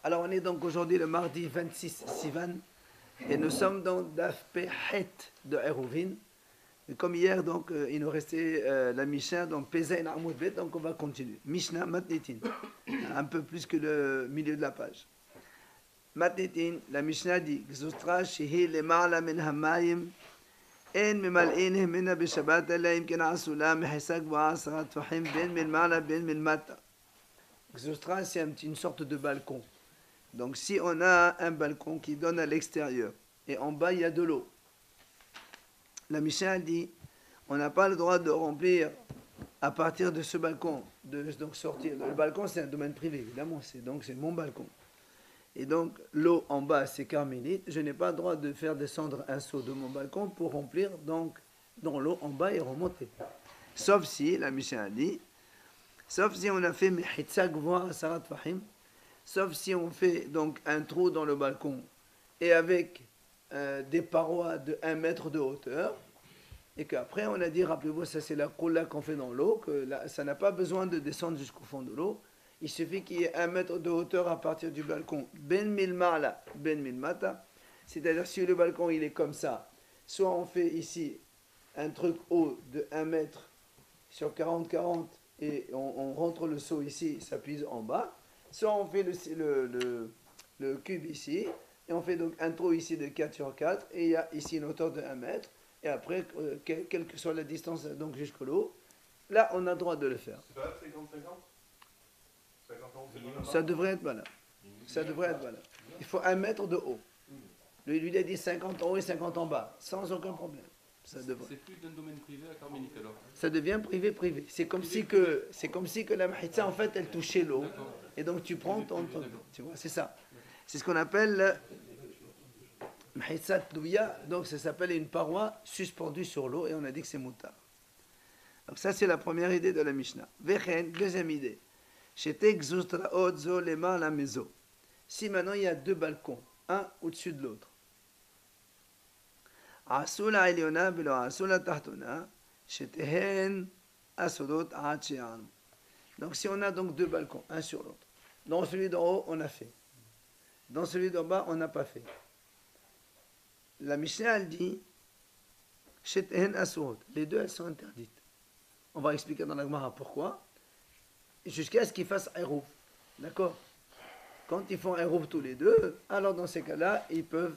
Alors on est donc aujourd'hui le mardi 26 Sivan et nous sommes dans Daf Pehet de Eruvin. Et comme hier, donc il nous restait la Mishnah, donc Pezain Amoud Bet, donc on va continuer. Mishnah Matnitin, un peu plus que le milieu de la page. Matnitin, la Mishnah dit Gzustra Shehi Lema'ala Min Hamayim En Mimal'ineh Mina Bishabat Alaim Kena Asula Mehisak Wa'asrat Fahim Ben Milmala Ben Milmata. Gzustra, c'est une sorte de balcon. Donc si on a un balcon qui donne à l'extérieur et en bas il y a de l'eau, la Mishnah dit on n'a pas le droit de remplir à partir de ce balcon, de donc sortir. Le balcon c'est un domaine privé évidemment, c'est mon balcon. Et donc l'eau en bas c'est carmélite, je n'ai pas le droit de faire descendre un seau de mon balcon pour remplir donc dans l'eau en bas et remonter. Sauf si, la Mishnah dit, sauf si on a fait Mehitsa Gvoa Sarat Fahim, sauf si on fait donc un trou dans le balcon et avec des parois de 1 mètre de hauteur, et qu'après on a dit, rappelez-vous, ça c'est la koula qu'on fait dans l'eau, que là, ça n'a pas besoin de descendre jusqu'au fond de l'eau, il suffit qu'il y ait 1 mètre de hauteur à partir du balcon, ben milmala, ben milmata, c'est-à-dire si le balcon il est comme ça, soit on fait ici un truc haut de 1 mètre sur 40-40 et on rentre le seau ici, ça puise en bas, soit on fait le cube ici, et on fait donc un trou ici de 4 sur 4, et il y a ici une hauteur de 1 mètre, et après, quelle que soit la distance donc jusqu'au l'eau, là on a le droit de le faire. C'est pas 50-50 Ça devrait être voilà. Ça devrait être voilà. Il faut 1 mètre de haut. Lui, il a dit 50 en haut et 50 en bas, sans aucun problème. Ça devrait. C'est plus d'un domaine privé à Carmélite alors. Ça devient privé. C'est comme si que la mahitsa en fait elle touchait l'eau. Et donc tu prends ton tu vois, c'est ça. C'est ce qu'on appelle mahitsa tlouya, donc ça s'appelle une paroi suspendue sur l'eau et on a dit que c'est moutar. Donc ça c'est la première idée de la Mishnah. Vechen, deuxième idée. Shetek zustraot zo lema la mezo. Si maintenant il y a 2 balcons, un au-dessus de l'autre. Asula eliona velo asula tahtona, shetehen asodot ad she'anu. Donc si on a donc 2 balcons, un sur l'autre. Dans celui d'en haut, on a fait. Dans celui d'en bas, on n'a pas fait. La Mishnah, elle dit, shetehen asodot. Les deux, elles sont interdites. On va expliquer dans la Gemara pourquoi. Jusqu'à ce qu'ils fassent Eruv. D'accord? Quand ils font Eruv tous les deux, alors dans ces cas-là, ils peuvent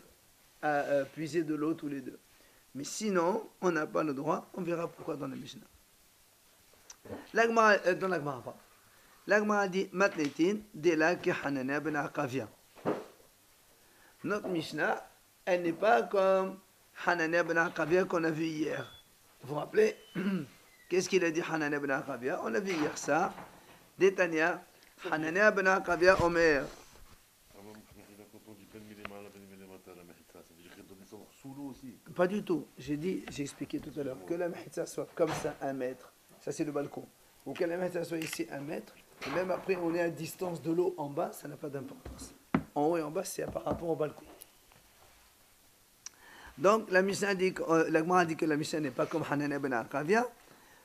puiser de l'eau tous les deux. Mais sinon, on n'a pas le droit. On verra pourquoi dans la Mishnah. Dans la Gemara, la Gemara dit Matnetin, Dela ke Hanania ben Akavia. Notre Mishnah, elle n'est pas comme Hanania ben Akavia qu'on a vu hier. Vous vous rappelez? Qu'est-ce qu'il a dit Hanania ben Akavia? On a vu hier ça. Détania, Hanania ben Akavia Omer. Pas du tout. J'ai expliqué tout à l'heure que la mahitsa soit comme ça, 1 mètre. Ça c'est le balcon. Ou que la mahitsa soit ici 1 mètre. Et même après, on est à distance de l'eau en bas, ça n'a pas d'importance. En haut et en bas, c'est par rapport au balcon. Donc la Mishnah dit, la Gemara dit que la Mishnah n'est pas comme Hanania ben Akavia.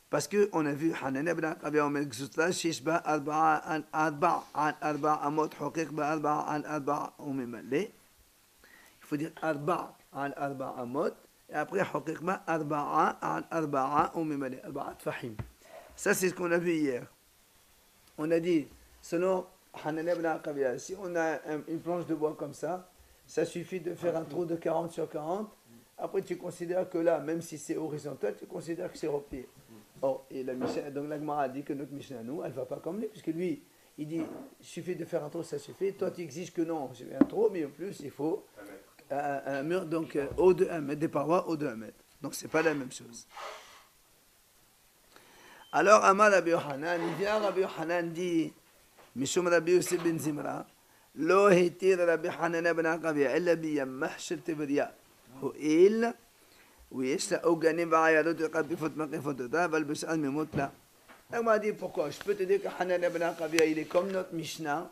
Parce qu'on a vu Hanania ben Akavia Omer Gzutla, Shishba Arba'a an Arba'a Amot Hoqiq ba Arba'a an Arba'a Umimale. Il faut dire Arba'a an Arba'a Amot. Et après Hoqiq ba Arba'a an Arba'a Umimale. Arba'a Fahim. Ça, c'est ce qu'on a vu hier. On a dit, selon Hanania ben Akavia, si on a une planche de bois comme ça, ça suffit de faire un trou de 40 sur 40. Après, tu considères que là, même si c'est horizontal, tu considères que c'est replié. Or, et la Mishnah, donc la Gemara a dit que notre Mishnah, nous, elle ne va pas comme lui, puisque lui, il dit, il suffit de faire un trou, ça suffit. Toi, tu exiges que non, j'ai un trou, mais en plus, il faut un mur, donc haut de 1 mètre, des parois haut de 1 mètre. Donc, ce n'est pas la même chose. Alors, Amar Rabbi Yochanan, il vient, Rabbi Yochanan dit, Mishum Rabbi Yosef ben Zimra, Lo hitir Rabbi Hanana ben Akavia, illa bi yammah shel Tibria, Hu'il, ויש לה עוגנים ועיירות וקטיפות מקיפות אותה, אבל בשאר מימות לה. Elle m'a dit pourquoi? Je peux te dire que Hanania ben Akavia, il est comme notre Mishnah.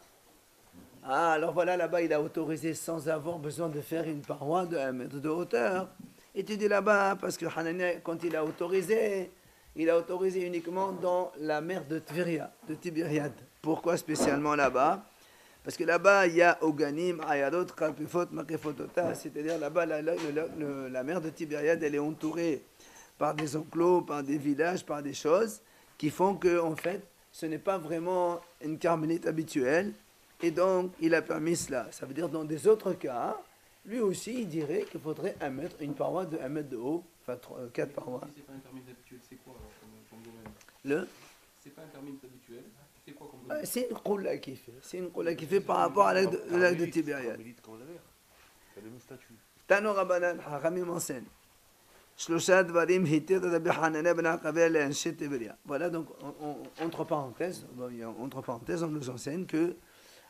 Ah, alors voilà, là-bas, il a autorisé sans avoir besoin de faire une paroi de 1 mètre de hauteur. Et tu dis là-bas, parce que Hanania, quand il a autorisé uniquement dans la mer de Tibériade. Pourquoi spécialement là-bas? Parce que là-bas, il y a Oganim, Ayalot, Kalpifot, Makefotota, c'est-à-dire là-bas, la mer de Tibériade, elle est entourée par des enclos, par des villages, par des choses qui font que, en fait, ce n'est pas vraiment une carmélite habituelle, et donc il a permis cela. Ça veut dire, dans des autres cas, lui aussi, il dirait qu'il faudrait une paroi de 1 mètre de haut, enfin 4 parois. Si c'est pas un carmélite habituel, c'est quoi alors comme domaine? Le C'est pas un carmélite habituel, c'est quoi comme domaine? C'est une roula qui fait. C'est une roula qui fait par rapport à le lac de Tibériade. C'est le même statut. Tano Rabbanan, Haramim enseigne. Shlosha Dvarim Hitir Rabbi Hananel ben Akavia le'anshe Tiberia. Voilà, donc, entre parenthèses, on nous enseigne que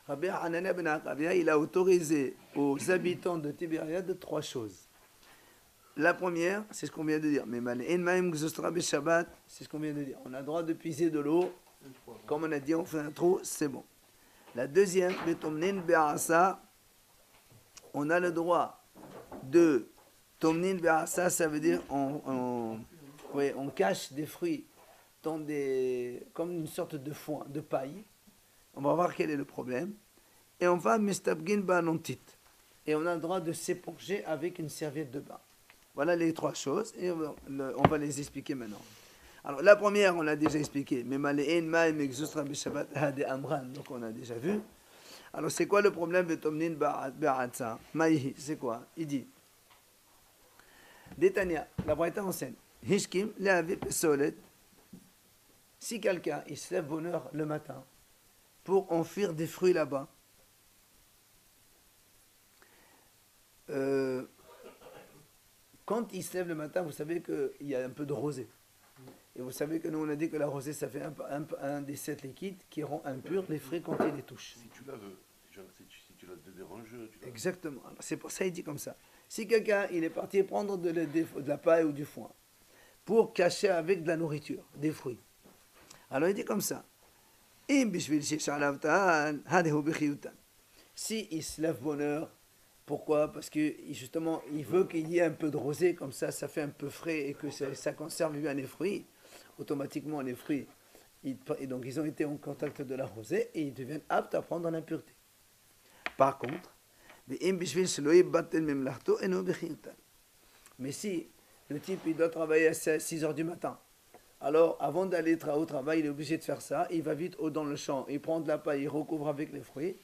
Rabbi Hananel ben Akavia, il a autorisé aux habitants de Tibériade 3 choses. La première, c'est ce qu'on vient de dire. Mais Shabbat, c'est ce qu'on vient de dire. On a le droit de puiser de l'eau. Comme on a dit, on fait un trou, c'est bon. La deuxième, on a le droit de Tomnin Be'asa, ça veut dire on cache des fruits comme une sorte de foin, de paille. On va voir quel est le problème. Et on va Mistabgin Ba'anontit. Et on a le droit de s'éponger avec une serviette de bain. Voilà les 3 choses et on va les expliquer maintenant. Alors la première, on l'a déjà expliqué. Donc on a déjà vu. Alors c'est quoi le problème de Tomnin Ba'atsa? Maïhi, c'est quoi? Il dit Détania, la Braïta enseigne. Hishkim, Leavi Pesolet. Si quelqu'un il se lève bonne heure le matin pour enfuir des fruits là-bas, quand il se lève le matin, vous savez qu'il y a un peu de rosée. Et vous savez que nous, on a dit que la rosée, ça fait un des 7 liquides qui rend impurs les fruits quand il les touche. Si tu la veux, si tu la déranges, tu la... Exactement. Alors, c'est pour ça qu'il dit comme ça. Si quelqu'un il est parti prendre de la paille ou du foin pour cacher avec de la nourriture, des fruits, alors il dit comme ça. Si il se lève bonne heure, pourquoi? Parce que justement, il veut qu'il y ait un peu de rosée, comme ça fait un peu frais et que ça conserve bien les fruits. Automatiquement, les fruits, et donc ils ont été en contact de la rosée et ils deviennent aptes à prendre l'impureté. Par contre, mais si le type il doit travailler à 6 heures du matin, alors avant d'aller au travail, il est obligé de faire ça, il va vite dans le champ, il prend de la paille, il recouvre avec les fruits.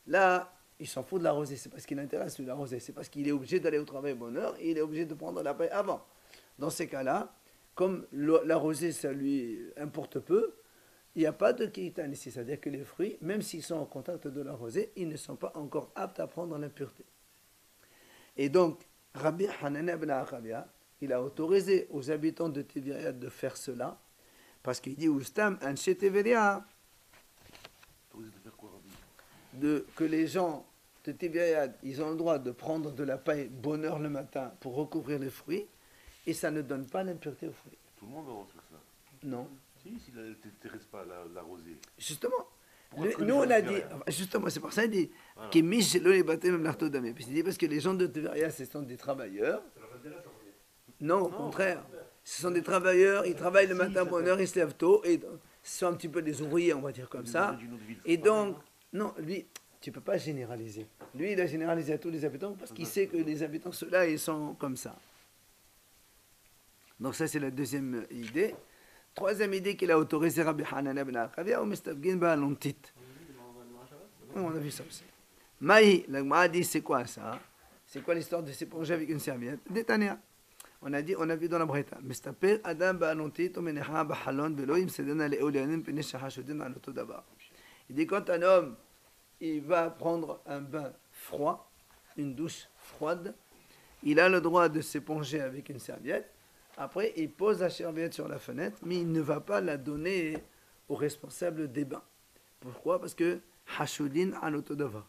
Là, il s'en fout de la rosée, c'est parce qu'il l'intéresse la rosée, c'est parce qu'il est obligé d'aller au travail à bonne heure et il est obligé de prendre la paille avant. Dans ces cas-là, comme la rosée ça lui importe peu, il n'y a pas de kitan ici, c'est-à-dire que les fruits, même s'ils sont en contact de la rosée, ils ne sont pas encore aptes à prendre l'impureté. Et donc, Rabbi Hananel ben Akavia, il a autorisé aux habitants de Tibériade de faire cela, parce qu'il dit Ustam Anshe Tiberia, que les gens de Tibériade, ils ont le droit de prendre de la paille bonne heure le matin pour recouvrir les fruits, et ça ne donne pas l'impureté aux fruits. Tout le monde va faire ça. Non. Si, s'il ne t'intéresse pas la rosée. Justement, nous on a dit, justement, c'est pour ça qu'il dit, parce que les gens de Tibériade, ce sont des travailleurs. Non, au contraire. Ce sont des travailleurs, ils travaillent le matin bonne heure, ils se lèvent tôt, et ce sont un petit peu des ouvriers, on va dire comme ça. Et donc, non, lui, tu ne peux pas généraliser. Lui, il a généralisé à tous les habitants parce qu'il sait que les habitants, ceux-là, ils sont comme ça. Donc ça, c'est la deuxième idée. Troisième idée qu'il a autorisé Rabbi Hananel ben Akavia, on a vu ça aussi. Maï, la Gemara dit, c'est quoi ça? C'est quoi l'histoire de s'éponger avec une serviette? Détania. On a vu dans la Braïta. Mestapel adam ba'anontit o menecha b'halon velo imsedena le'olianim pene shahashudin anoto dabar. Il dit quand un homme il va prendre un bain froid, une douche froide, il a le droit de s'éponger avec une serviette. Après, il pose la serviette sur la fenêtre, mais il ne va pas la donner au responsable des bains. Pourquoi? Parce que hashudin anoto davar.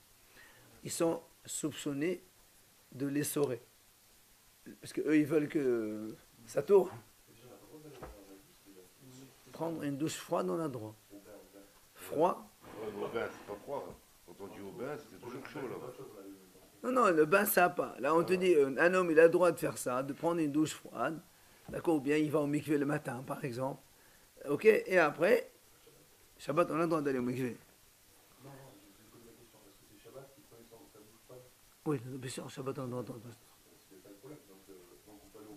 Ils sont soupçonnés de l'essorer. Parce qu'eux, ils veulent que ça tourne. Prendre une douche froide, on a droit. Froid? Au bain, c'est pas froid. Quand on dit au bain, c'est toujours chaud là-bas. Non, le bain, ça pas. Là, on te dit, un homme, il a le droit de faire ça, de prendre une douche froide. D'accord? Ou bien il va au mikvé le matin, par exemple. Ok? Et après, Shabbat, on a le droit d'aller au mikvé. Oui, bien sûr, Shabbat, on doit.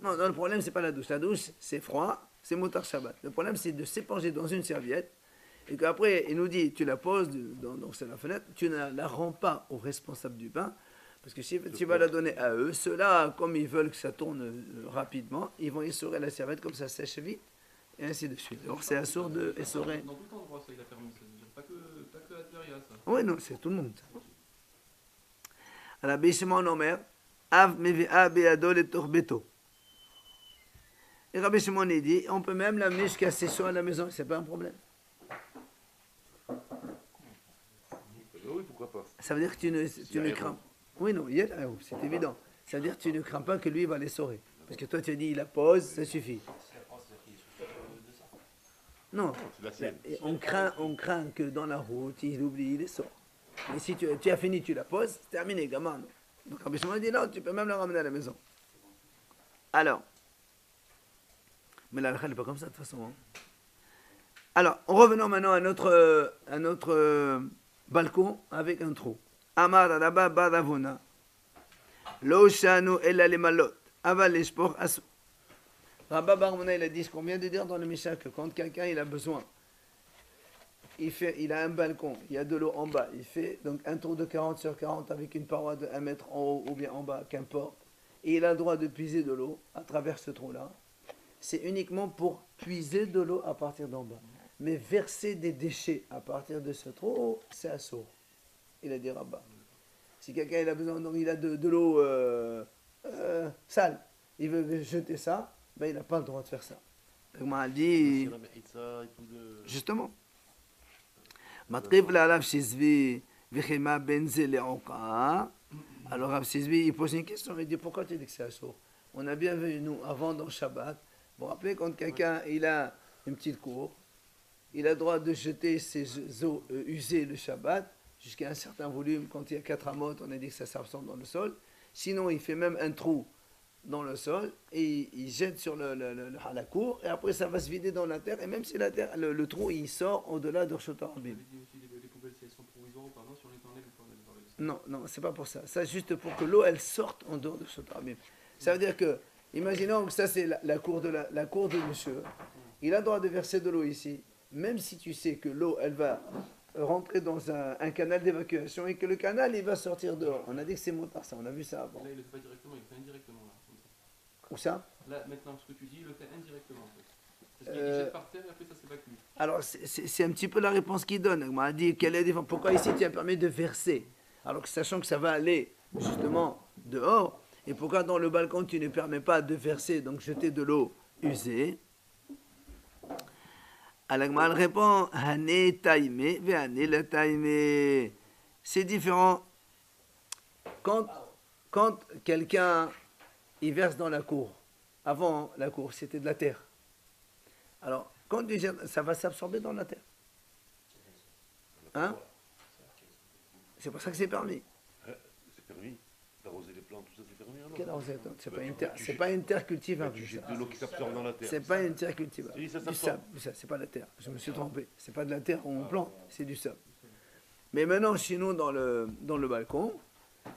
Non, non, le problème, c'est pas la douche. La douche, c'est froid, c'est moutar Shabbat. Le problème, c'est de s'éponger dans une serviette et qu'après, il nous dit, tu la poses donc c'est la fenêtre, tu ne la rends pas aux responsables du bain, parce que si tu vas la donner à eux, ceux-là, comme ils veulent que ça tourne rapidement, ils vont essorer la serviette comme ça sèche vite, et ainsi de suite. Alors c'est assourd de essorer. Dans tout endroit, ça, il a permis, ça veut dire pas que à Tveria, ça. Oui, non, c'est tout le monde. Alors, Bishimon Omer, Av mevi'a be'ado letor beto. Et Rabbi Shimon il dit, on peut même l'amener jusqu'à ses soins à la maison, c'est pas un problème. Oui, pourquoi pas. Ça veut dire que tu ne crains. Oui, non, c'est évident. Ça veut dire que tu ne crains pas que lui va les saurer. Parce que toi, tu as dit, il la pose, ça suffit. Non, on craint que dans la route, il oublie, il les sort. Mais si tu as fini, tu la poses, c'est terminé, gamin. Donc Rabbi Shimon dit, non, tu peux même la ramener à la maison. Alors, mais la halakha n'est pas comme ça de toute façon. Hein. Alors, revenons maintenant à notre balcon avec un trou. Amar Rabba Baravuna. Lo shanu ella le malot. Aval l'esport asu. Rabba Baravuna, il a dit ce qu'on vient de dire dans le Mishnah, que quand quelqu'un il a besoin, il a un balcon, il y a de l'eau en bas, il fait donc un trou de 40 sur 40 avec une paroi de 1 mètre en haut ou bien en bas, qu'importe, et il a le droit de puiser de l'eau à travers ce trou-là. C'est uniquement pour puiser de l'eau à partir d'en bas. Mais verser des déchets à partir de ce trou, c'est assourd. Il a dit Rabba. Si quelqu'un il a besoin, donc il a de l'eau sale, il veut jeter ça, ben il n'a pas le droit de faire ça. Donc m'a dit, justement. Alors Rav Shizvi, il pose une question, il dit pourquoi tu dis que c'est assourd? On a bien vu, nous, avant dans Shabbat, vous vous rappelez, quand quelqu'un il a une petite cour, il a le droit de jeter ses eaux usées le Shabbat jusqu'à un certain volume. Quand il y a 4 amotes, on a dit que ça s'absorbe dans le sol. Sinon, il fait même un trou dans le sol et il jette sur la cour et après ça va se vider dans la terre. Et même si la terre, le trou il sort au-delà de Shota Rabim. Non, non, c'est pas pour ça. C'est juste pour que l'eau elle sorte en dehors de Shota Rabim. Ça veut dire que, imaginons que ça c'est la cour de monsieur, il a le droit de verser de l'eau ici, même si tu sais que l'eau elle va rentrer dans un canal d'évacuation et que le canal il va sortir dehors. On a dit que c'est motard ça, on a vu ça avant. Là il le fait pas directement, il le fait indirectement là. Où ça? Là maintenant ce que tu dis, il le fait indirectement en fait. Parce qu'il jette par terre et après ça s'évacue. Alors c'est un petit peu la réponse qu'il donne. Il m'a dit pourquoi ici tu as permis de verser, alors que sachant que ça va aller justement dehors. Et pourquoi dans le balcon tu ne permets pas de verser, donc jeter de l'eau usée? Alagmal répond Hané taïmé, vehané la taïmé. C'est différent. Quand quelqu'un il verse dans la cour, avant la cour c'était de la terre. Alors quand tu jettes, ça va s'absorber dans la terre. Hein? C'est pour ça que c'est permis. C'est permis. D'arroser les plantes, tout ça c'est permis alors? Quelle arrosée? C'est pas une terre cultivable. Tu jettes de l'eau qui s'absorbe dans la terre. C'est pas une terre cultivable. Oui, ça du sable, c'est pas la terre. Je me suis trompé. C'est pas de la terre où on plante, c'est du sable. Mais maintenant, chez nous, dans le balcon,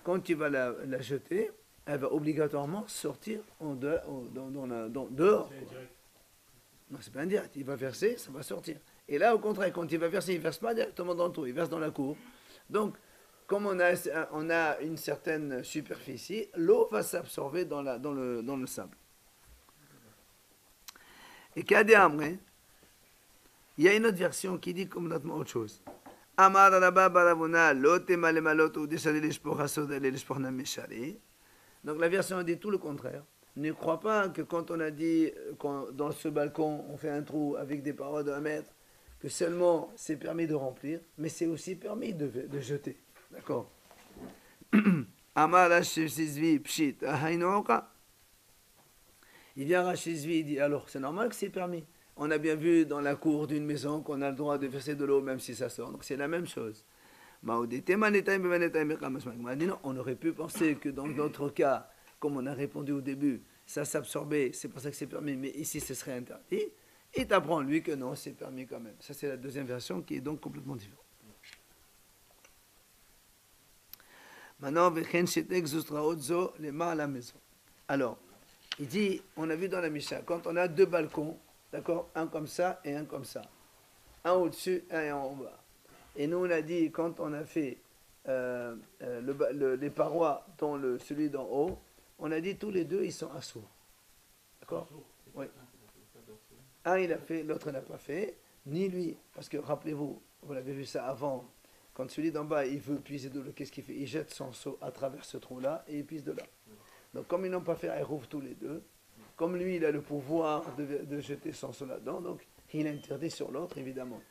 quand tu vas la jeter, elle va obligatoirement sortir dehors. Non, c'est pas indirect. Il va verser, ça va sortir. Et là, au contraire, quand il va verser, il ne verse pas directement dans le trou, il verse dans la cour. Donc, comme on a une certaine superficie, l'eau va s'absorber dans le sable. Et Kadé Amré, il y a une autre version qui dit complètement autre chose. Amar Rabba Baravuna, lote malemalot ou desali l'esport hasod et l'esport nameshari. Donc la version dit tout le contraire. Ne crois pas que quand on a dit dans ce balcon, on fait un trou avec des parois de 1 mètre, que seulement c'est permis de remplir, mais c'est aussi permis de jeter. D'accord. Amar Rashizvi Pshit Ahainoka. Il vient Rashizvi, il dit alors c'est normal que c'est permis. On a bien vu dans la cour d'une maison qu'on a le droit de verser de l'eau même si ça sort. Donc c'est la même chose. On aurait pu penser que dans notre cas, comme on a répondu au début, ça s'absorbait, c'est pour ça que c'est permis, mais ici ce serait interdit. Il t'apprend lui que non, c'est permis quand même. Ça c'est la deuxième version qui est donc complètement différente. Maintenant, la maison. Alors, il dit, on a vu dans la Mishnah, quand on a deux balcons, d'accord, un comme ça et un comme ça, un au-dessus, un en bas. Et nous, on a dit, quand on a fait les parois, dont celui d'en haut, on a dit tous les deux, ils sont assourds. D'accord? Oui. Un, il a fait, l'autre n'a pas fait, ni lui, parce que rappelez-vous, vous l'avez vu ça avant, quand celui d'en bas, il veut puiser de l'eau, qu'est-ce qu'il fait? Il jette son seau à travers ce trou-là et il puise de là. Donc, comme ils n'ont pas fait Eruv tous les deux, comme lui, il a le pouvoir de jeter son seau là-dedans, donc il interdit sur l'autre, évidemment.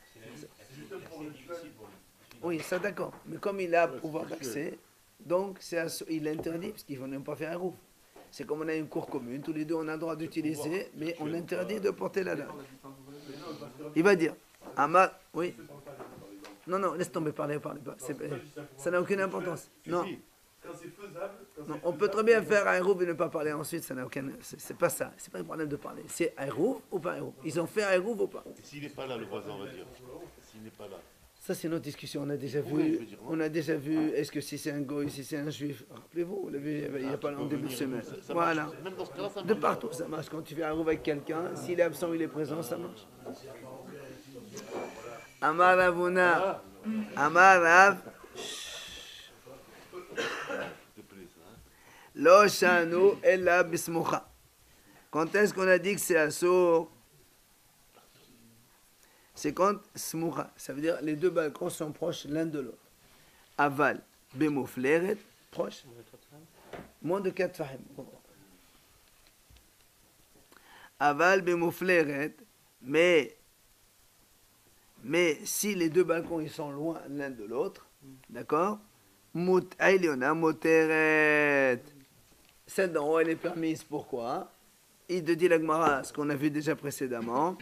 Oui, ça d'accord. Mais comme il a le pouvoir d'accès, donc il interdit, parce qu'ils n'ont pas fait Eruv. C'est comme on a une cour commune, tous les deux on a le droit d'utiliser, mais on interdit de porter la lame. Il va dire, Amar, oui. Non, non, laisse tomber, parlez pas. Ça n'a aucune importance. Non. Non, on peut très bien faire Aïrouf et ne pas parler ensuite, ça n'a aucun. C'est pas ça, c'est pas le problème de parler. C'est Aïrouf ou pas Aïrouf. Ils ont fait Aïrouf ou pas. S'il n'est pas là, le voisin, on va dire. S'il n'est pas là. Ça, c'est notre discussion. On a déjà vu. Oui, je veux dire, on a déjà vu. Est-ce que si c'est un goy, si c'est un juif. Rappelez-vous, vous l'avez vu il n'y a pas en début de semaine. Voilà. Même dans ce cas-là, ça De partout, ça marche. Quand tu fais Aïrouf avec quelqu'un, s'il est absent ou il est présent, ça marche. Amar Ravuna. Amar Rav. Lo shanu ella bismoucha. Quand est-ce qu'on a dit que c'est assour? C'est quand smoucha. Ça veut dire les deux balcons sont proches l'un de l'autre. Aval, bemoufleret, proche. Moins de 4 fahim. Aval, bemoufleret, mais si les deux balcons ils sont loin l'un de l'autre, d'accord? Mut ailiona moteret. Celle d'en haut, elle est permise. Pourquoi? Il te dit la Gemara, ce qu'on a vu déjà précédemment.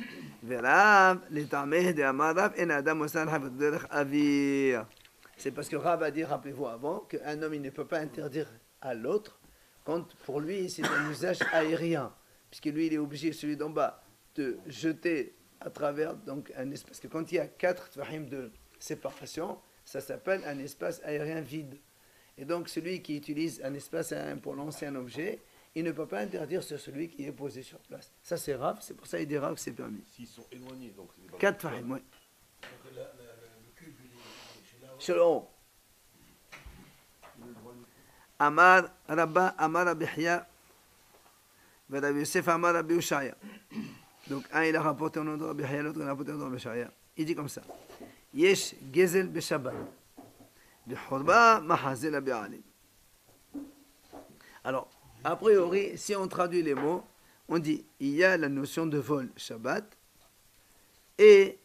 C'est parce que Rav a dit, rappelez-vous avant, qu'un homme il ne peut pas interdire à l'autre quand pour lui c'est un usage aérien. Puisque lui il est obligé, celui d'en bas, de jeter à travers donc un espace. Parce que quand il y a 4 tfahim de séparation, ça s'appelle un espace aérien vide. Et donc, celui qui utilise un espace aérien pour lancer un objet, il ne peut pas interdire sur celui qui est posé sur place. Ça, c'est Rav, c'est pour ça qu'il dit Rav que c'est permis. S'ils sont éloignés, donc c'est des 4 fahim, oui. Sur le haut. Amar Rabba, Amar Abihya, Rabbi Yosef, Amar Rabbi Ushaya. Donc, un, il a rapporté au nom de Rabbi Yahya, l'autre, il a rapporté au nom de Rabbi Ushaya. Il dit comme ça. Yesh Gezel Beshabbat. Alors, a priori, si on traduit les mots, on dit il y a la notion de vol Shabbat et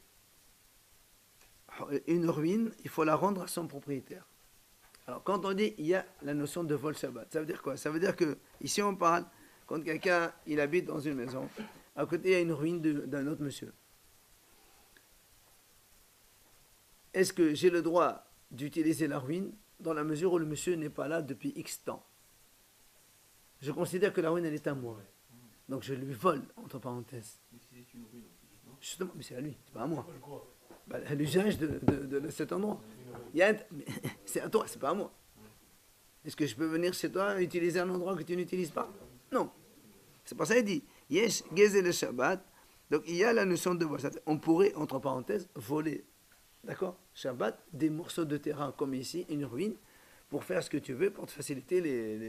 une ruine, il faut la rendre à son propriétaire. Alors, quand on dit il y a la notion de vol Shabbat, ça veut dire quoi? Ça veut dire que ici on parle quand quelqu'un il habite dans une maison, à côté il y a une ruine d'un autre monsieur. Est-ce que j'ai le droit d'utiliser la ruine dans la mesure où le monsieur n'est pas là depuis X temps? Je considère que la ruine, elle est à moi. Donc je lui vole, entre parenthèses. Justement, mais c'est à lui, c'est pas à moi. Bah, l'usage de cet endroit. C'est à toi, c'est pas à moi. Est-ce que je peux venir chez toi et utiliser un endroit que tu n'utilises pas? Non. C'est pour ça qu'il dit, Yesh Gezel le Shabbat. Donc il y a la notion de vol. On pourrait, entre parenthèses, voler. D'accord? Shabbat, des morceaux de terrain comme ici, une ruine, pour faire ce que tu veux, pour te faciliter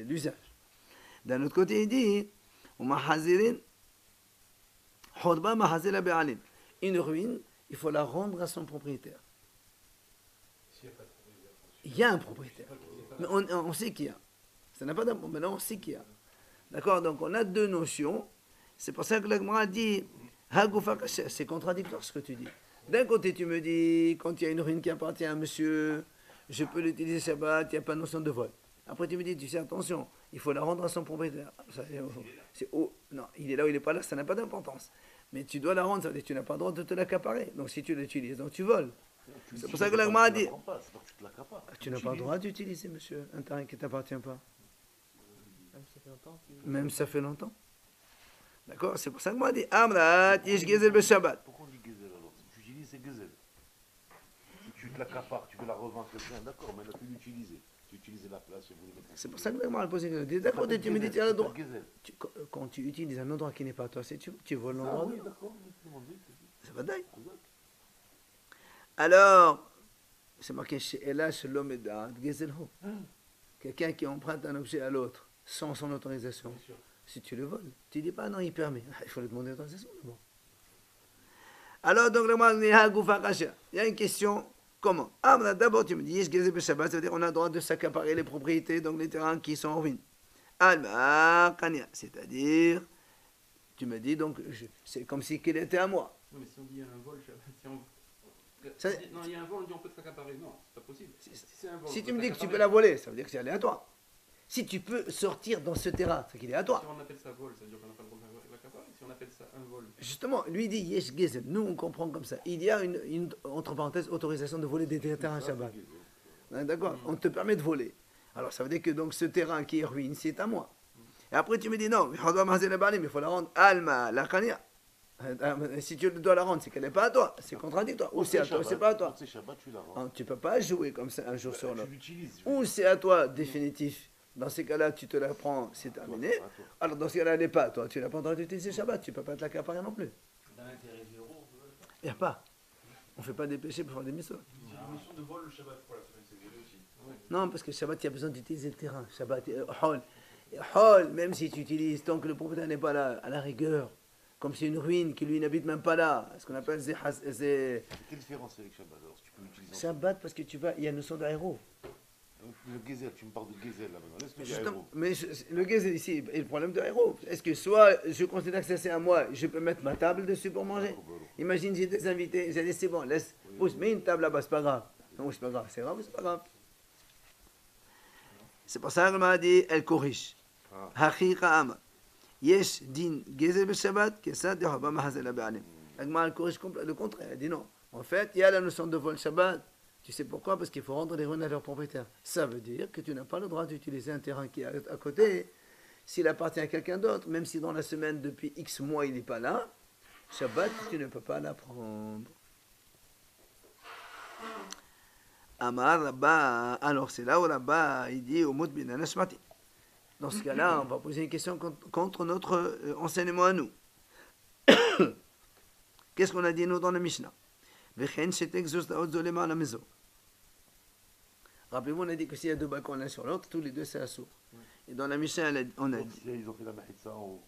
l'usage. D'un autre côté, il dit une ruine, il faut la rendre à son propriétaire. Il y a un propriétaire. Mais on sait qu'il y a. Ça n'a pas d'importance. Maintenant, on sait qu'il y a. D'accord? Donc, on a deux notions. C'est pour ça que la Gemara dit c'est contradictoire ce que tu dis. D'un côté, tu me dis, quand il y a une ruine qui appartient à un monsieur, je peux l'utiliser Shabbat, il n'y a pas de notion de vol. Après, tu me dis, tu sais, attention, il faut la rendre à son propriétaire. Non, il est là ou il n'est pas là, ça n'a pas d'importance. Mais tu dois la rendre, ça veut dire que tu n'as pas le droit de te l'accaparer. Donc, si tu l'utilises, donc tu voles. C'est pour ça que l'Agma a dit. Tu n'as pas le droit d'utiliser, monsieur, un terrain qui ne t'appartient pas. Même ça fait longtemps. D'accord? C'est pour ça que moi, dit Amrat, Yesh Gezel Beshabbat. Pourquoi on dit Gezel alors? Si tu utilises, c'est Gezel. Si tu te l'accapares, tu veux la revendre à quelqu'un, d'accord, mais là, tu l'utilises. Tu utilises la place, vous voulez mettre. C'est pour ça que moi, je pose une question. D'accord, tu me dis, tu as le droit. Gazelle. Quand tu utilises un endroit qui n'est pas à toi, tu voles Ah l'endroit. oui, d'accord. Demandez. Ça va d'ailleurs. Alors, c'est marqué chez Ella, chez l'homme et d'Ad, Gezelho. Quelqu'un qui emprunte un objet à l'autre sans son autorisation. Si tu le voles, tu dis pas non, il permet. Il faut lui demander l'autorisation d'abord. Alors, donc, il y a une question. Comment? Ah, d'abord, tu me dis, Shabbat, ça veut dire on a le droit de s'accaparer les propriétés, donc les terrains qui sont en ruine. C'est-à-dire, tu me dis, donc, c'est comme si qu'il était à moi. Non, mais si on dit un vol, si on... Ça- non, il y a un vol, on dit on peut s'accaparer. Non, c'est pas possible. Si c'est un vol, Si on tu peut me dis que tu s'accaparer. peux la voler, ça veut dire que c'est aléatoire. Si tu peux sortir dans ce terrain, c'est qu'il est à toi. Si on appelle ça vol, ça veut dire qu'on n'a pas le droit de l'accaparer. Si on appelle ça un vol, Justement, lui dit Yesh Gezel. Nous, on comprend comme ça. Il y a entre parenthèses, autorisation de voler des terrains Shabbat. Hein, d'accord? On te permet de voler. Alors, ça veut dire que donc, ce terrain qui est ruine, c'est à moi. Et après, tu me dis non, mais il faut la rendre Alma, la Khania. Si tu dois la rendre, c'est qu'elle n'est pas à toi. C'est contradictoire. Ou c'est à toi, ou c'est pas à toi. C'est Shabbat, tu la rends. Tu ne peux pas jouer comme ça un jour sur Tu l'autre. l'utilises. Ou c'est à toi, définitif. Dans ces cas-là, tu te la prends, c'est terminé. Alors, dans ce cas-là, elle n'est pas à toi. Tu n'as pas le droit d'utiliser Shabbat. Tu ne peux pas te l'accaparer non plus. Dans l'intérêt du euro, Il n'y a pas. On ne fait pas des péchés pour faire des missos. c'est une mission de vol le Shabbat pour la semaine, c'est volé aussi. Non, parce que Shabbat, il y a besoin d'utiliser le terrain. Shabbat, hol, même si tu utilises, tant que le propriétaire n'est pas là, à la rigueur, comme c'est une ruine qui lui n'habite même pas là, ce qu'on appelle Quelle différence avec Shabbat alors si tu peux l'utiliser Shabbat, parce que tu vas, il y a une notion d'aéro. Le Gezel, tu me parles de Gezel là maintenant. Laisse-le dire Justement, héros. mais le gaz ici, et le problème de l'aéro, est-ce que soit je considère que ça c'est à moi, je peux mettre ma table dessus pour manger. Imagine, j'ai des invités, j'ai dit c'est bon, laisse, pousse, mets une table là-bas, c'est pas grave. Non, c'est pas grave, c'est grave ou c'est pas grave. C'est pour ça qu'elle m'a dit, elle corrige. Haqiqa ama. Yesh din gezel be Shabbat, que ça, de haba mahazela be'alim. Elle corrige le contraire, elle dit non. En fait, il y a la notion de vol Shabbat. Tu sais pourquoi? Parce qu'il faut rendre les ruines à leurs propriétaires. Ça veut dire que tu n'as pas le droit d'utiliser un terrain qui est à côté s'il appartient à quelqu'un d'autre, même si dans la semaine, depuis X mois, il n'est pas là. Shabbat, tu ne peux pas la prendre. Amar Rabba, alors c'est là où Rabba il dit au mot de Binana Shmati. Dans ce cas-là, on va poser une question contre notre enseignement à nous. Qu'est-ce qu'on a dit nous dans la Mishnah? Rappelez-vous, on a dit que s'il y a deux balcons l'un sur l'autre, tous les deux c'est assourd. Et dans la Mishnah, on a dit. Ils ont fait la mahitza en haut.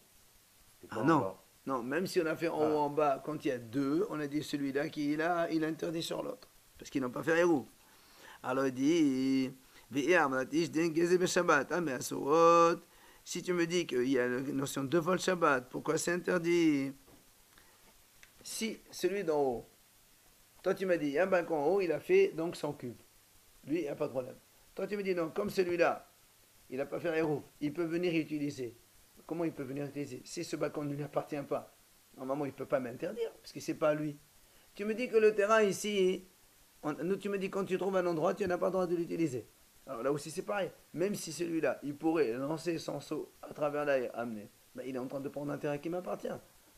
Et pas Ah en non, bas. non, même si on a fait en haut en bas, quand il y a deux, on a dit celui-là qui il interdit sur l'autre. Parce qu'ils n'ont pas fait Hérouv. Alors il dit, si tu me dis qu'il y a la notion de vol Shabbat, pourquoi c'est interdit? Si celui d'en haut, toi tu m'as dit, il y a un balcon en haut, il a fait donc 100 cubes. Lui, il n'y a pas de problème. Toi tu me dis, non, comme celui-là, il n'a pas fait Hérouv, il peut venir utiliser. Comment il peut venir utiliser? Si ce balcon ne lui appartient pas, normalement il ne peut pas m'interdire, parce que ce n'est pas à lui. Tu me dis que le terrain ici, nous, tu me dis quand tu trouves un endroit, tu n'as pas le droit de l'utiliser. Alors là aussi c'est pareil. Même si celui-là, il pourrait lancer son seau à travers l'air, amener, ben, il est en train de prendre un terrain qui m'appartient.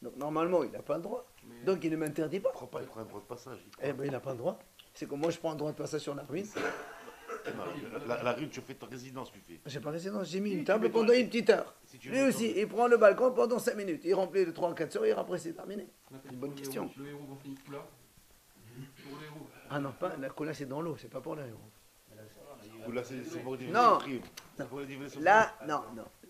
Donc normalement, il n'a pas le droit. Donc il ne m'interdit pas. Il prend un droit de passage. Eh ben il n'a pas le droit. C'est comme moi je prends un droit de passage sur la ruine. La rue, tu fais ta résidence, tu fais. J'ai pas résidence, j'ai mis une table pendant une petite heure. Si tu Lui veux, aussi, il prend le balcon pendant 5 minutes. Il remplit de 3 à 4 sourires, après c'est terminé. on appelle Une bonne pour le question. héros. Le héros, on finit tout là. Pour le héros. Ah non, pas, la cola c'est dans l'eau, c'est pas pour l'aéro. Ou là, c'est pour les Non. prix. C'est pour les divers- Là, non,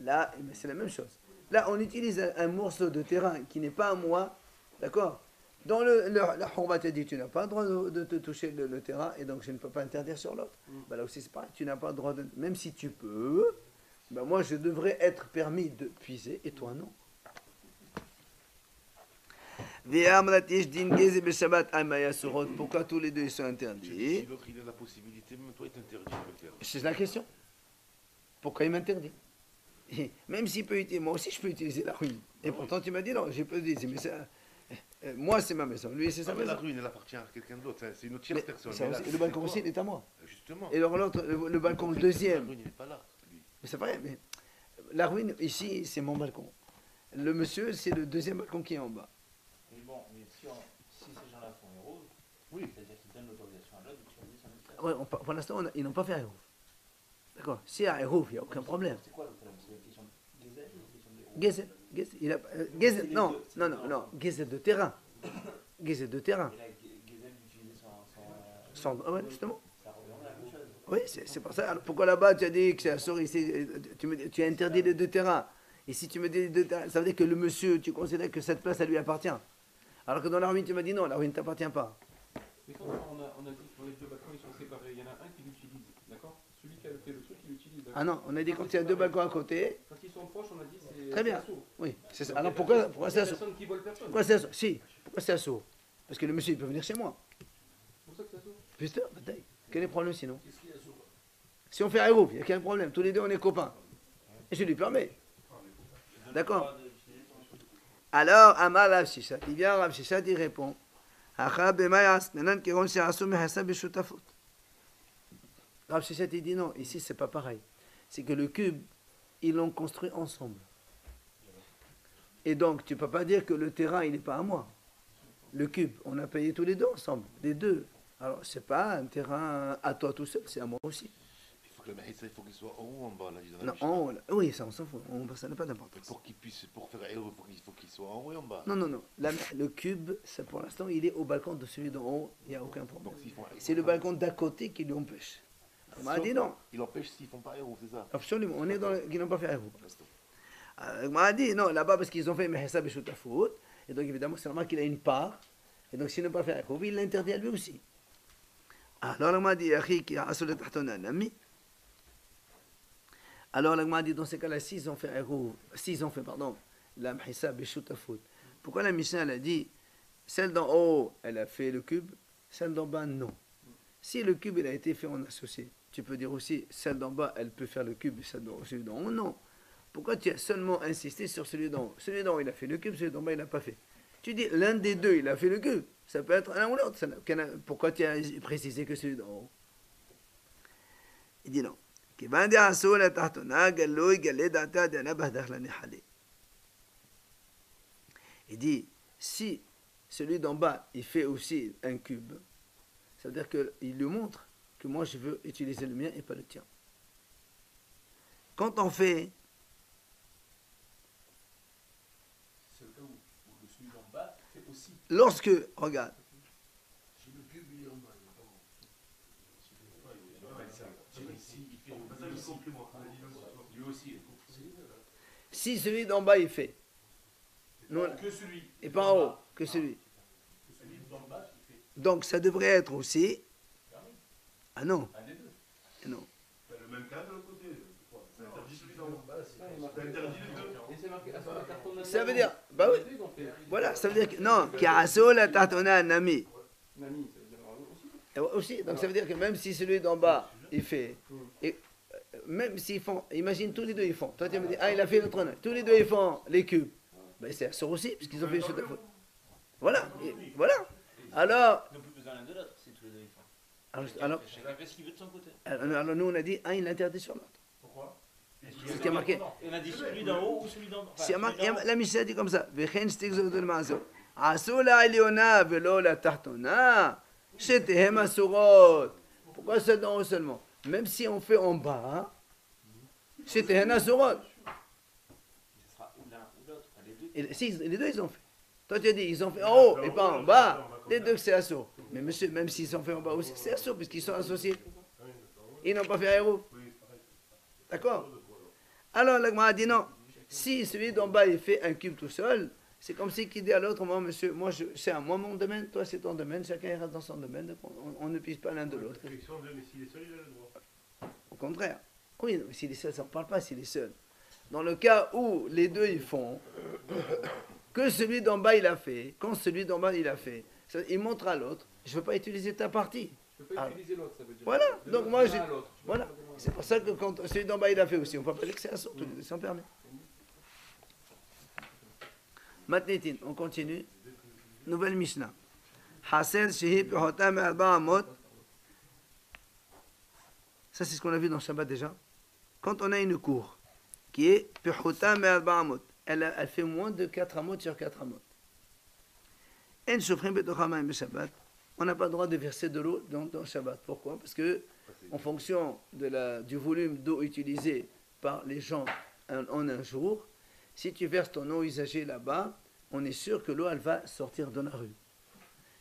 là, c'est la même chose. Là, on utilise un morceau de terrain qui n'est pas à moi, d'accord? Dans la Hourba te dit, tu n'as pas le droit de te toucher le terrain, et donc je ne peux pas interdire sur l'autre. Ben là aussi, c'est pareil, tu n'as pas le droit de... Même si tu peux, ben moi, je devrais être permis de puiser, et toi, non. Pourquoi tous les deux ils sont Si interdits? l'autre il a la possibilité, même toi il t'interdit de le faire. C'est la question. Pourquoi il m'interdit? Et même s'il peut utiliser, moi aussi je peux utiliser la ruine. Et pourtant tu m'as dit non, je peux utiliser. Mais ça, moi c'est ma maison, lui c'est sa Ah, mais la maison. ruine elle appartient à quelqu'un d'autre, c'est une autre Mais personne. ça Mais là, aussi- le c'est balcon toi. aussi il est à moi. Justement. Et alors l'autre, le balcon le La deuxième. ruine il n'est pas là. Lui. Mais c'est vrai, mais la ruine ici c'est mon balcon. Le monsieur c'est le deuxième balcon qui est en bas. Mais bon, mais si ces gens-là font héros, Oui. c'est-à-dire qu'ils donnent l'autorisation à l'autre d'utiliser son espace. Ouais, pour l'instant ils n'ont pas fait un héros. D'accord. S'il y a Eruv, il n'y a aucun problème. C'est quoi le problème? C'est la question de Gezel ou la question des Gezel. Il a, Gezel, non. Gezel de terrain. Gezel de terrain. Et là, Gezel d'utiliser son. Ouais, justement. Ça revient à la même chose. Oui, c'est pour ça. Alors, pourquoi là-bas tu as dit que c'est Assur ici, tu as interdit les deux terrains. Et si tu me dis les deux terrains, ça veut dire que le monsieur, tu considères que cette place, ça lui appartient. Alors que dans la ruine, tu m'as dit non, la ruine ne t'appartient pas. Mais quand on a dit que les deux balcons ils sont séparés, il y en a un qui l'utilise, d'accord? Celui qui a fait le truc, il l'utilise. Ah non, on a dit quand il y a deux balcons à côté. Quand ils sont proches, on a dit c'est. Très bien. C'est Assur. Oui, c'est ça. Donc, Alors il y a pourquoi c'est Assur? personne qui vole personne. Pourquoi c'est Assur? Si, pourquoi c'est Assur? Parce que le monsieur, il peut venir chez moi. C'est pour ça que c'est Assur. Putain, bataille. Quel est le problème sinon? Qu'est-ce qu'il y a sur. Si on fait un groupe, il n'y a quel problème? Tous les deux, on est copains. Et je lui permets. D'accord. Alors, Amar Rav Shishat, il vient Rav Shishat, il répond. Rav Shishat, il dit non, ici c'est pas pareil. C'est que le cube, ils l'ont construit ensemble. Et donc, tu ne peux pas dire que le terrain, il n'est pas à moi. Le cube, on a payé tous les deux ensemble, les deux. Alors, c'est pas un terrain à toi tout seul, c'est à moi aussi. Il faut que le Mahissa, il faut qu'il soit en haut ou en bas, là, dans la Non, Mishnah. en haut, là. Oui, ça, on s'en fout. Ça n'a pas d'importance. Pour faire Eruv, il faut qu'il soit en haut et en bas. Non. Le cube, c'est pour l'instant, il est au balcon de celui d'en haut, il n'y a aucun problème. Donc, s'ils font- C'est le balcon d'à côté qui lui empêche. On m'a dit non. Il empêche s'ils font pas Eruv, c'est ça? Absolument, on est dans le... Ils n'ont pas fait un vous. On m'a dit non, là-bas, parce qu'ils ont fait Mehessab et Shutafout, et donc évidemment, c'est normal qu'il a une part, et donc s'il n'a pas fait un coup, il l'interdit à lui aussi. Alors, on m'a dit, alors, on m'a dit, dans ces cas-là, s'ils ont fait la Mehessab et Shutafout, pourquoi la Mishnah, elle a dit, celle d'en haut, elle a fait le cube, celle d'en bas, non. Si le cube, il a été fait en associé, tu peux dire aussi, celle d'en bas, elle peut faire le cube, et celui d'en haut, non. Pourquoi tu as seulement insisté sur celui d'en haut? Celui d'en haut, il a fait le cube, celui d'en bas, il n'a pas fait. Tu dis, l'un des deux, il a fait le cube. Ça peut être l'un ou l'autre. Pourquoi tu as précisé que celui d'en haut? Il dit non. Il dit, si celui d'en bas, il fait aussi un cube, ça veut dire qu'il lui montre que moi, je veux utiliser le mien et pas le tien. Quand on fait... C'est le cas où celui d'en bas fait aussi. Lorsque, regarde, Si le cube il est en bas, il est pas en lui aussi. si celui d'en bas, il fait, non, Que celui. et pas en haut, que celui. Celui d'en bas, il fait. Donc, ça devrait être aussi... Ah non, Un des deux. non. Le même cas de l'autre côté. Ça interdit celui d'en bas. Ça, il est marqué. Ça interdit les deux. Et c'est marqué Assur la Tartona. Ça veut dire, bah oui, Les deux, ils ont fait. voilà, ça veut dire que, non, Kiaso la Tartona Nami. Nami, ça veut dire aussi. Aussi, donc ça veut dire que même si celui d'en bas, il fait, et même s'ils font, imagine tous les deux ils font, toi tu me dis, ah il a fait l'autre, tous les deux ils font les cubes, ben c'est Assur aussi, puisqu'ils ont fait une chose à faute. Voilà, voilà. Alors, Ils n'ont plus besoin l'un de l'autre, si tous les deux ils font. alors, Chacun fait ce qu'il veut de son côté. alors nous on a dit, un il l'interdit sur l'autre. Pourquoi? C'est ce qui a marqué. Et on a dit celui d'en haut ou celui d'en bas. C'est marqué, la Mishnah dit comme ça, Vechen stigzo de l'mazo, Assur la Eliona velo la Tartona, Shetehem Assurot. Pourquoi c'est d'en haut seulement? Même si on fait en bas, Shetehem Assurot. Ce sera ou l'un ou l'autre. Les deux. Et si, les deux, ils ont fait. Toi, tu as dit, ils ont fait en haut et pas en bas. Les deux, c'est assaut. Mais monsieur, même s'ils ont fait en bas aussi, c'est assaut, puisqu'ils sont associés. Ils n'ont pas fait aéro. D'accord? Alors, l'agma a dit non. Si celui d'en bas, il fait un cube tout seul, c'est comme si qui dit à l'autre, moi, monsieur, moi, c'est à moi mon domaine, toi, c'est ton domaine, chacun ira dans son domaine, donc on ne pisse pas l'un de l'autre. Mais s'il est seul, il a le droit. Au contraire. Oui, mais s'il est seul, ça ne parle pas s'il est seul. Dans le cas où les deux, ils font, que celui d'en bas, il a fait, quand celui d'en bas, il a fait, il montre à l'autre, je ne veux pas utiliser ta partie. Je peux pas utiliser l'autre, ça veut dire. Voilà, De donc l'autre, moi, l'un j'ai... à l'autre. Tu Voilà, vois, pas c'est pour ça que quand celui d'en bas, il a fait aussi, on ne peut pas dire que c'est un saut, sans permis. Maintenant, on continue. Nouvelle Mishnah. Hasel shehi pihotam arba'a amot. Ça, c'est ce qu'on a vu dans Shabbat déjà. Quand on a une cour qui est pihotam arba'a amot, elle fait moins de 4 amot sur 4 amot. En shofrim betocha ma'im Shabbat. On n'a pas le droit de verser de l'eau dans Shabbat. Pourquoi? Parce que en fonction du volume d'eau utilisé par les gens en un jour. Si tu verses ton eau usagée là-bas, on est sûr que l'eau, elle va sortir de la rue.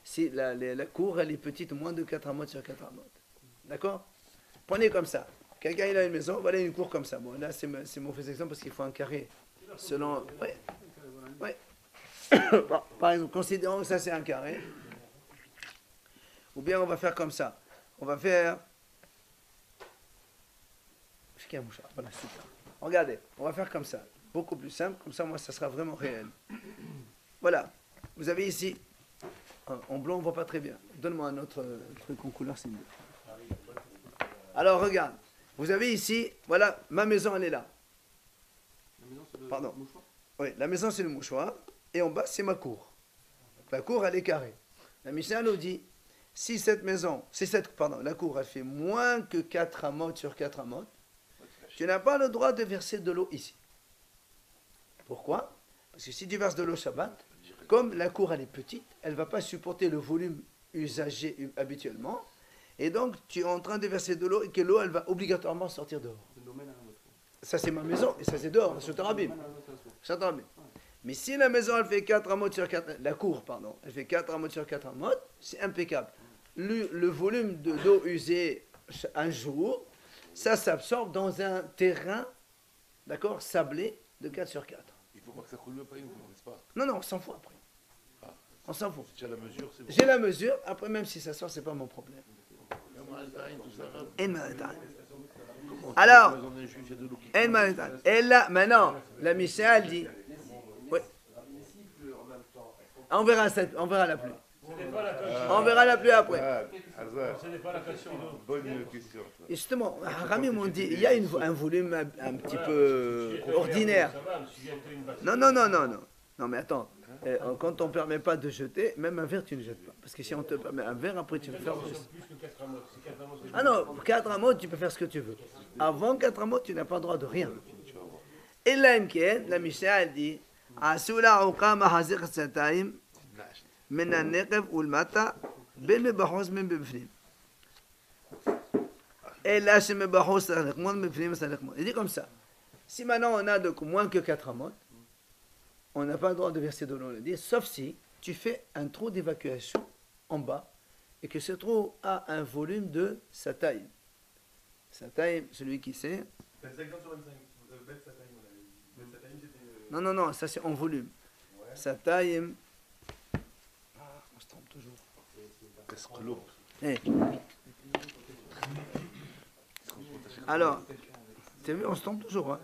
Si la cour, elle est petite, moins de 4 amotes sur 4 amotes. D'accord? Prenez comme ça. Quelqu'un, il a une maison, voilà une cour comme ça. Bon, là, c'est mauvais exemple parce qu'il faut un carré. Selon... Ouais. Ouais. Bon, par exemple, considérons que ça, c'est un carré. Ou bien, on va faire comme ça. On va faire... Voilà, super. Regardez, on va faire comme ça. Beaucoup plus simple. Comme ça, moi, ça sera vraiment réel. Voilà. Vous avez ici... En blanc, on ne voit pas très bien. Donne-moi un autre truc en couleur, c'est mieux. Alors, regarde. Vous avez ici, voilà, ma maison, elle est là. La maison, c'est le Pardon. mouchoir. Oui, la maison, c'est le mouchoir. Et en bas, c'est ma cour. La cour, elle est carrée. La Mishnah nous dit, si la cour, elle fait moins que 4 amotes sur 4 amotes, tu n'as pas le droit de verser de l'eau ici. Pourquoi? Parce que si tu verses de l'eau Shabbat, comme la cour elle est petite, elle ne va pas supporter le volume usagé habituellement. Et donc, tu es en train de verser de l'eau et que l'eau, elle va obligatoirement sortir dehors. Ça, c'est ma maison et ça, c'est dehors, sur Tarabim. Mais si la maison, elle fait 4 amotes sur 4... La cour, pardon. Elle fait 4 amotes sur 4 amotes, c'est impeccable. Le volume d'eau usée un jour, ça s'absorbe dans un terrain, d'accord, sablé de 4 sur 4. Il ne faut pas que ça coule pas une fois, n'est-ce pas? Non, on s'en fout après. On s'en fout. Si tu as la mesure, c'est bon. J'ai la mesure, après même si ça sort, c'est pas mon problème. Alors, et là, maintenant, la Mishnah dit, oui. On verra la pluie. On verra la pluie après. Bonne question. Et justement, Rami m'ont dit, il y a un volume un petit peu ordinaire. Non. Non, mais attends. Quand on ne permet pas de jeter, même un verre, tu ne jettes pas. Parce que si on te permet un verre, après, tu peux faire... Ah non, 4 amotes, tu peux faire ce que tu veux. Avant 4 amotes, tu n'as pas le droit de rien. Et là, la Mishnah, elle dit, Asula uqa mahazir sataim, min al-neqev ou le-mata, ben mebahos men bebfnim. Et là, c'est mebahos salekmon, bebfnim salekmon. Il dit comme ça. Si maintenant on a donc moins que 4 amotes, on n'a pas le droit de verser de l'eau, on dit, sauf si tu fais un trou d'évacuation en bas et que ce trou a un volume de sa taille. Sa taille, celui qui sait. 25 sur 25. Bet Sataim, on avait dit. Bet Sataim, c'était. Non, ça c'est en volume. Ouais. Sa taille. On se trompe toujours. Qu'est-ce que l'eau? Alors, tu as vu, on se trompe toujours. Hein.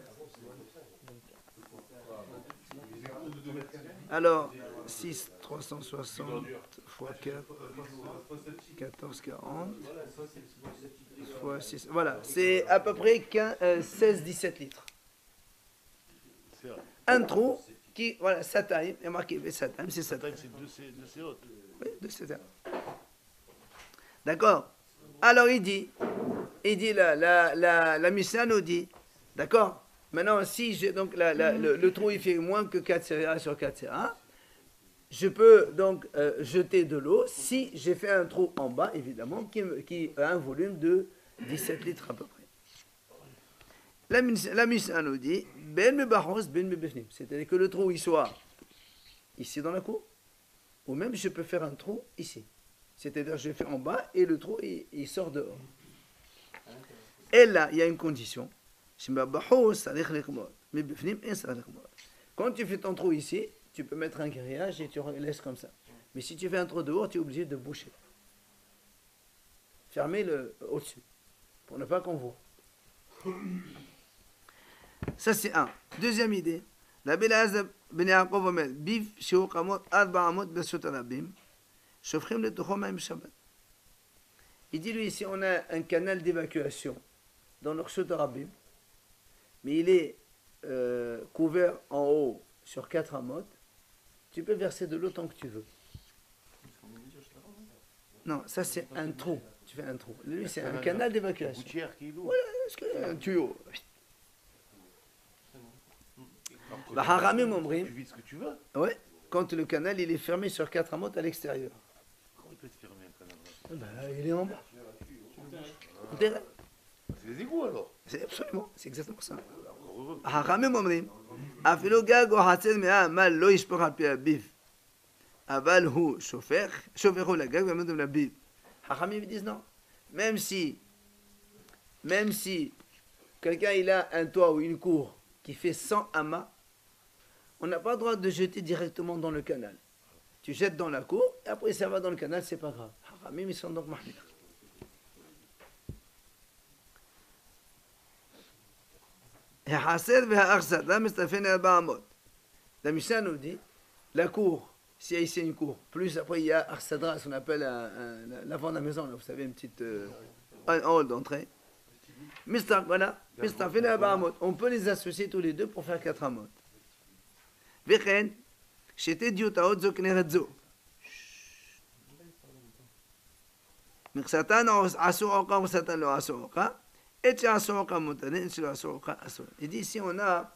Alors, 6, 360 fois 4, 1440 fois 6. Voilà, c'est à peu près 16-17 litres. Un trou qui, voilà, sa taille, il y a marqué sa taille, c'est sa taille. C'est de ces hautes. Oui, de ces tailles. D'accord. Alors il dit la Mishnah nous dit, d'accord. Maintenant, si j'ai donc le trou il fait moins que 4 CA sur 4 CA, je peux donc jeter de l'eau si j'ai fait un trou en bas, évidemment, qui a un volume de 17 litres à peu près. La Mishnah nous dit, ben mebahos, ben mebefnim. C'est-à-dire que le trou il soit ici dans la cour, ou même je peux faire un trou ici. C'est-à-dire que je fais en bas et le trou il sort dehors. Et là, il y a une condition. Quand tu fais ton trou ici, tu peux mettre un grillage et tu laisses comme ça. Mais si tu fais un trou dehors, tu es obligé de boucher. Fermer le au-dessus, pour ne pas qu'on voit. Ça c'est un. Deuxième idée. La Belaz ben Yaakov omer, biv shiuk amot, 4 amot besut arabim, shofchim letocho ma'im Shabbat. Il dit lui ici, on a un canal d'évacuation dans le Reshut Arabim, mais il est couvert en haut sur 4 amotes. Tu peux verser de l'eau tant que tu veux. Non, ça c'est un trou. Tu fais un trou. Lui, c'est un canal d'évacuation. Voilà, un tuyau. Bah, Haramim Omrim. Tu vis ce que tu veux. Ouais, quand le canal il est fermé sur 4 amotes à l'extérieur. Comment il peut être fermé un canal? Bah, il est en bas. Intérêt. C'est les égouts alors. C'est absolument, c'est exactement ça. Encore heureux. החכמים אומרים, אפילו גג או חצר מהעמל לא ישפוך על פי אביו, אבל הוא שופכו לגג ועמדו לאביו. חכמים disent non. Même si quelqu'un il a un toit ou une cour qui fait 100 amas, on n'a pas le droit de jeter directement dans le canal. Tu jettes dans la cour, et après ça va dans le canal, c'est pas grave. Haramim, ils sont donc mahmir. La Mishnah nous dit, la cour, s'il y a ici une cour, plus après il y a Arsadra, ce qu'on appelle l'avant de la maison, là, vous savez, une petite un hall d'entrée. Voilà, on peut les associer tous les deux pour faire 4 amot. וכן, שתי דיוטאות זו כנרת זו. מכסתן עשו עוקה ומכסתן לא עשו עוקה. את שעשו עוקה מותרים, את שלא עשו עוקה אסור. Il dit ici on a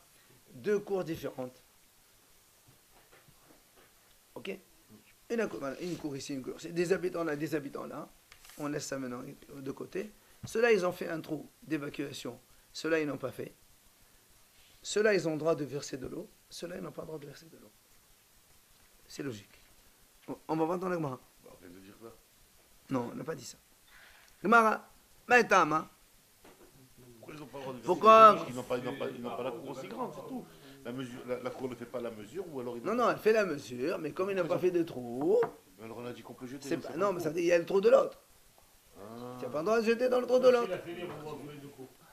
deux cours différentes. Ok? Une cour ici, une cour. C'est des habitants là, des habitants là. On laisse ça maintenant de côté. Ceux-là, ils ont fait un trou d'évacuation. Ceux-là, ils n'ont pas fait. Ceux-là, ils ont le droit de verser de l'eau. Ceux-là, ils n'ont pas le droit de verser de l'eau. C'est logique. On va voir dans la Gemara. Bah, on vient de dire ça. Non, on n'a pas dit ça. Gemara, Maïtama. Pourquoi ils n'ont pas le droit de verser Pourquoi de l'eau? Ils n'ont pas la cour aussi grande, c'est tout. La cour ne fait pas la mesure ou alors ils Non, elle fait la mesure, mais comme ils n'ont pas fait de trou, Mais alors on a dit qu'on peut jeter. c'est pas, non, mais ça veut dire il y a le trou de l'autre. Tu n'as pas le droit de jeter dans le trou de l'autre.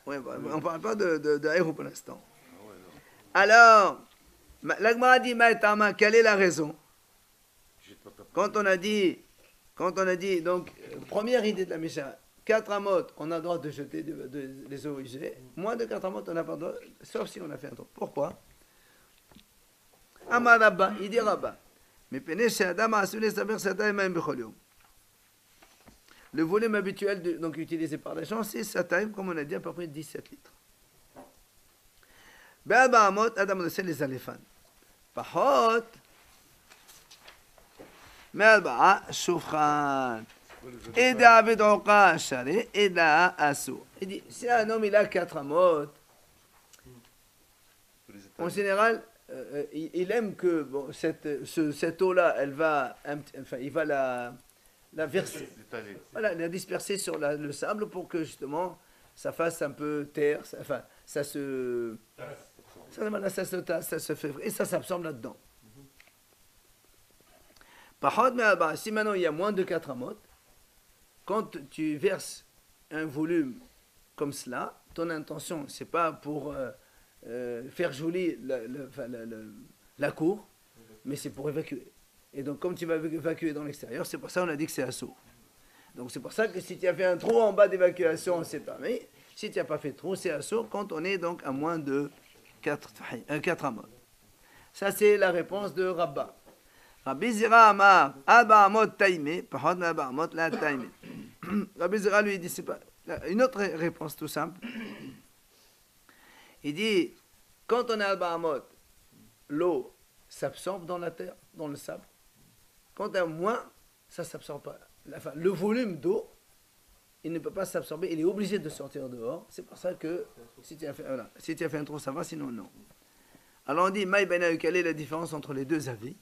Oui, on ne parle pas de Aérou pour l'instant. Alors, l'Agmara dit Maïtama, quelle est la raison? Quand on a dit, donc, première idée de la Mishnah, 4 amot, on a le droit de jeter les eaux usées. Moins de 4 amot, on n'a pas le droit, sauf si on a fait un trou. Pourquoi? Amar Rabba, il dit Rabba. Le volume habituel donc utilisé par les gens, c'est Sataim, comme on a dit, à peu près 17 litres. Be'aba amot, Adam c'est les éléphants. Pahot, Me'alba'a, Shufran. Eda Avedroka, Shari, Eda Asu. Il dit, si un homme il a 4 amot, en général, il aime que bon, cette eau-là, il va la verser, voilà, la disperser sur le sable pour que justement ça fasse un peu terre, ça se tasse, ça se fait et ça s'absorbe là-dedans. Si maintenant il y a moins de 4 amot, quand tu verses un volume comme cela, ton intention c'est pas pour faire joli la cour, mais c'est pour évacuer. Et donc, comme tu vas évacuer dans l'extérieur, c'est pour ça qu'on a dit que c'est assaut. Donc, c'est pour ça que si tu as fait un trou en bas d'évacuation, c'est permis. Si tu n'as pas fait de trou, c'est assaut quand on est donc à moins de 4 amot. Ça, c'est la réponse de Rabba. Rabbi Zira Amar, Abba Amot Taïmé, Pahot Abba Amot La Taïmé. Rabbi Zira lui dit, c'est pas. Une autre réponse tout simple. Il dit, quand on est à Bahamot, l'eau s'absorbe dans la terre, dans le sable. Quand on a moins, ça ne s'absorbe pas. Enfin, le volume d'eau, il ne peut pas s'absorber, il est obligé de sortir dehors. C'est pour ça que si tu as fait un trou, ça va, sinon non. Alors on dit, Maï Benayu, quelle est la différence entre les deux avis?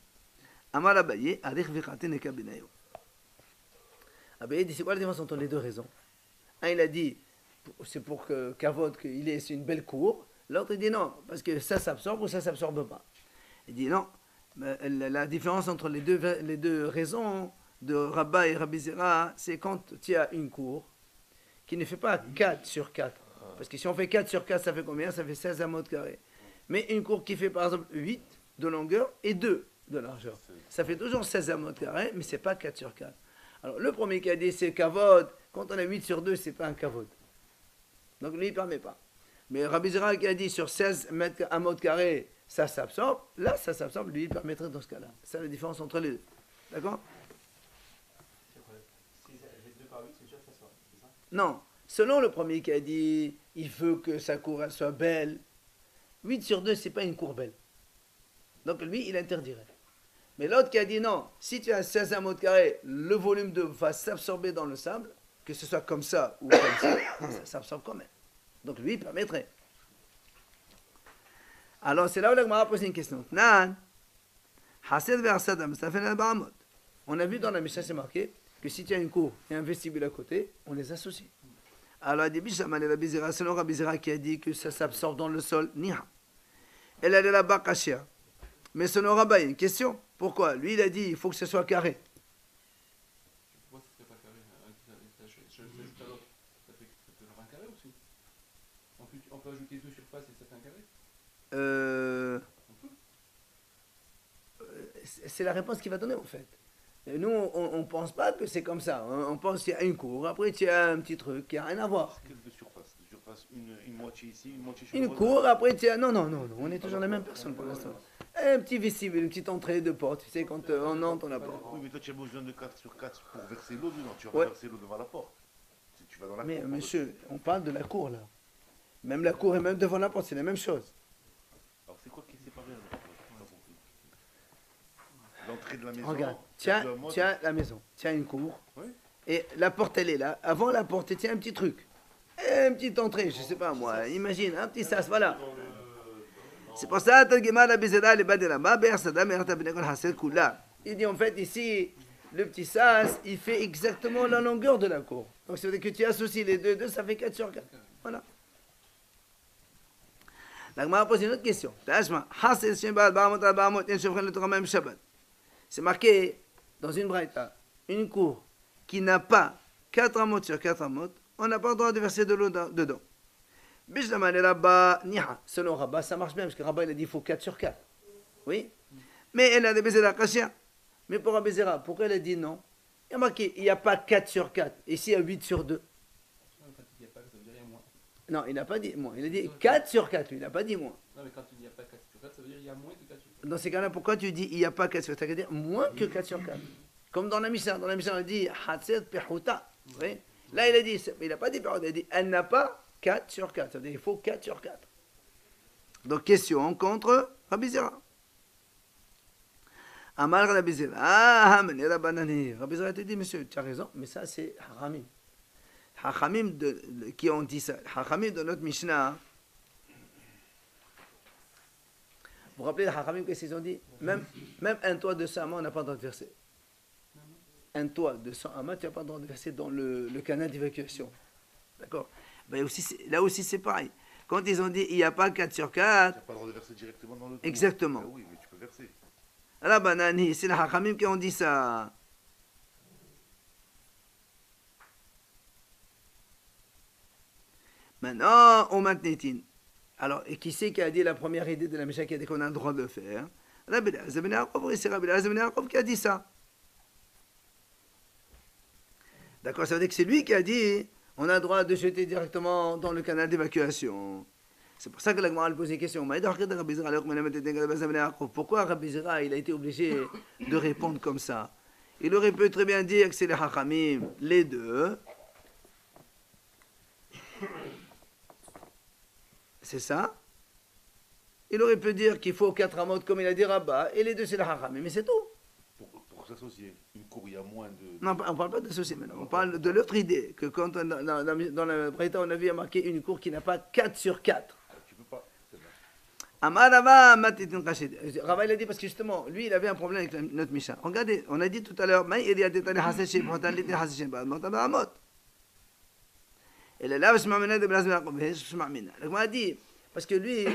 Amar Abaye, Arich Vichate Neka Benayu. Abaye dit, c'est quoi la différence entre les deux raisons? Un, il a dit, c'est pour que Kavod, c'est une belle cour. L'autre, il dit non, parce que ça s'absorbe ou ça ne s'absorbe pas. Il dit non. La différence entre les deux raisons de Rabba et Rabbi Zera, c'est quand tu as une cour qui ne fait pas 4 sur 4. Parce que si on fait 4 sur 4, ça fait combien? Ça fait 16 amot carrés. Mais une cour qui fait par exemple 8 de longueur et 2 de largeur. Ça fait toujours 16 amot carrés, mais ce n'est pas 4 sur 4. Alors le premier qui a dit c'est Kavod. Quand on a 8 sur 2, ce n'est pas un Kavod. Donc lui, il ne permet pas. Mais Rabbi Zera qui a dit sur 16 mètres à mètre carré, ça s'absorbe. Là, ça s'absorbe, lui, il permettrait dans ce cas-là. C'est la différence entre les deux. D'accord? Non. Selon le premier qui a dit, il veut que sa cour soit belle, 8 sur 2, ce n'est pas une cour belle. Donc lui, il interdirait. Mais l'autre qui a dit non, si tu as 16 à mètre carré, le volume d'eau va s'absorber dans le sable, que ce soit comme ça ou comme ça, ça s'absorbe quand même. Donc lui, il permettrait. Alors c'est là où la Gemara pose une question. Nan, Hased ve'Arsadam, ça fait Bahamot. On a vu dans la Mishnah, c'est marqué que si tu as une cour et un vestibule à côté, on les associe. Alors il dit Bishaman et la Bizera, c'est le Rabbi Zera qui a dit que ça s'absorbe dans le sol, Niha. Elle est là-bas cachée. Mais son Rabbi, il y a une question. Pourquoi? Lui, il a dit il faut que ce soit carré. Pourquoi ça ne serait pas carré? Je l'ajoute à l'autre. Ça fait un carré aussi. On peut ajouter deux surfaces et ça fait un carré? C'est la réponse qu'il va donner en fait. Et nous, on ne pense pas que c'est comme ça. On pense qu'il y a une cour, après il y a un petit truc qui n'a rien à voir. Quelle de surface? De surface, une moitié ici, une moitié chez Une le cour, après il y a... Non, on est toujours la même personne pour l'instant. Un petit vestibule, une petite entrée de porte. Tu sais, quand on entre, on a porte. Oui, mais toi tu as besoin de 4 sur 4 pour verser l'eau dedans. Tu vas Ouais. pas verser l'eau devant la porte. Si tu vas dans la Mais cour, monsieur, on parle de la cour là. Même la cour et même devant la porte, c'est la même chose. alors c'est quoi qui est séparé alors? J'ai pas compris. L'entrée de la maison. Regarde, il y a tiens, deux modes. tiens la maison, tiens une cour. Oui. Et la porte, elle est là. Avant la porte, tiens un petit truc. Une petite entrée, je sais pas moi. Imagine, un petit sas, voilà. C'est pour ça que il dit en fait ici, le petit sas, il fait exactement la longueur de la cour. Donc ça veut dire que tu associes les deux, ça fait 4 sur 4. Voilà. La Gemara pose une autre question. C'est marqué dans une braïta, une cour qui n'a pas 4 amotes sur 4 amotes, on n'a pas le droit de verser de l'eau dedans. Selon Rabat, ça marche bien, parce que Rabat il a dit qu'il faut 4 sur 4. Oui. Mais elle a des baisers d'Akashia. Mais pour Abézera, pourquoi elle a dit non? Il y a marqué, il n'y a pas 4 sur 4. Ici, il y a 8 sur 2. Quand il n'y a pas, ça veut dire il y a moins. Non, il n'a pas dit moins. Il a dit 4 sur 4. Il n'a pas dit moins. Non, mais quand il n'y a pas 4 sur 4, ça veut dire il y a moins que 4 sur 4. Dans ces cas-là, pourquoi tu dis il n'y a pas 4 sur 4? Ça veut dire moins que 4 sur 4. Comme dans la Mishnah. Dans la Mishnah, on dit Hatset Pehuta. Oui. Là, il a dit, il n'a pas dit Pehuta. Il a dit elle n'a pas 4 sur 4. Ça veut dire il faut 4 sur 4. Donc, question contre Rabbi Zera. Amal Rabbi Zera. Ah, mais Rabbanani. Rabbi Zera te dit, monsieur, tu as raison, mais ça, c'est Haramim. Haramim qui ont dit ça. Haramim de notre Mishnah. Vous vous rappelez les Haramim, qu'est-ce qu'ils ont dit? Même un toit de 100 amas, on n'a pas le droit de verser. Un toit de 100 amas, tu n'as pas le droit de verser dans le canal d'évacuation. D'accord? Ben là aussi, c'est pareil. Quand ils ont dit il n'y a pas 4 sur 4. Tu n'as pas le droit de verser directement dans le trou. Exactement. Ah oui, mais tu peux verser. La banani, c'est les Hakamim qui ont dit ça. Maintenant, on magnétine. Alors, et qui c'est qui a dit la première idée de la Mishnah qui a dit qu'on a le droit de le faire? Rabbi Eliezer ben Yaakov, c'est Rabbi Eliezer ben Yaakov qui a dit ça. D'accord, ça veut dire que c'est lui qui a dit on a le droit de jeter directement dans le canal d'évacuation. C'est pour ça que la Gemara a posé une question. Pourquoi Rabbi Zera il a été obligé de répondre comme ça? Il aurait pu très bien dire que c'est les Hachamim, les deux. C'est ça? Il aurait pu dire qu'il faut 4 amotes comme il a dit Rabat, et les deux c'est les Hachamim, mais c'est tout. Pour s'associer, une cour, il y a moins de... Non, on ne parle pas d'associer maintenant. On parle de l'autre idée, que quand dans la Braïta, on a vu marquer une cour qui n'a pas 4 sur 4. Tu peux pas. Amarava matitin kashid. Rava il a dit parce que justement, lui il avait un problème avec notre Mishnah. Regardez, on a dit tout à l'heure, mais il y a des tani hasashi pour tani hasashi ba'ad motaba amot. Et là, je m'amène de blazma je m'amène. Donc on a dit parce que lui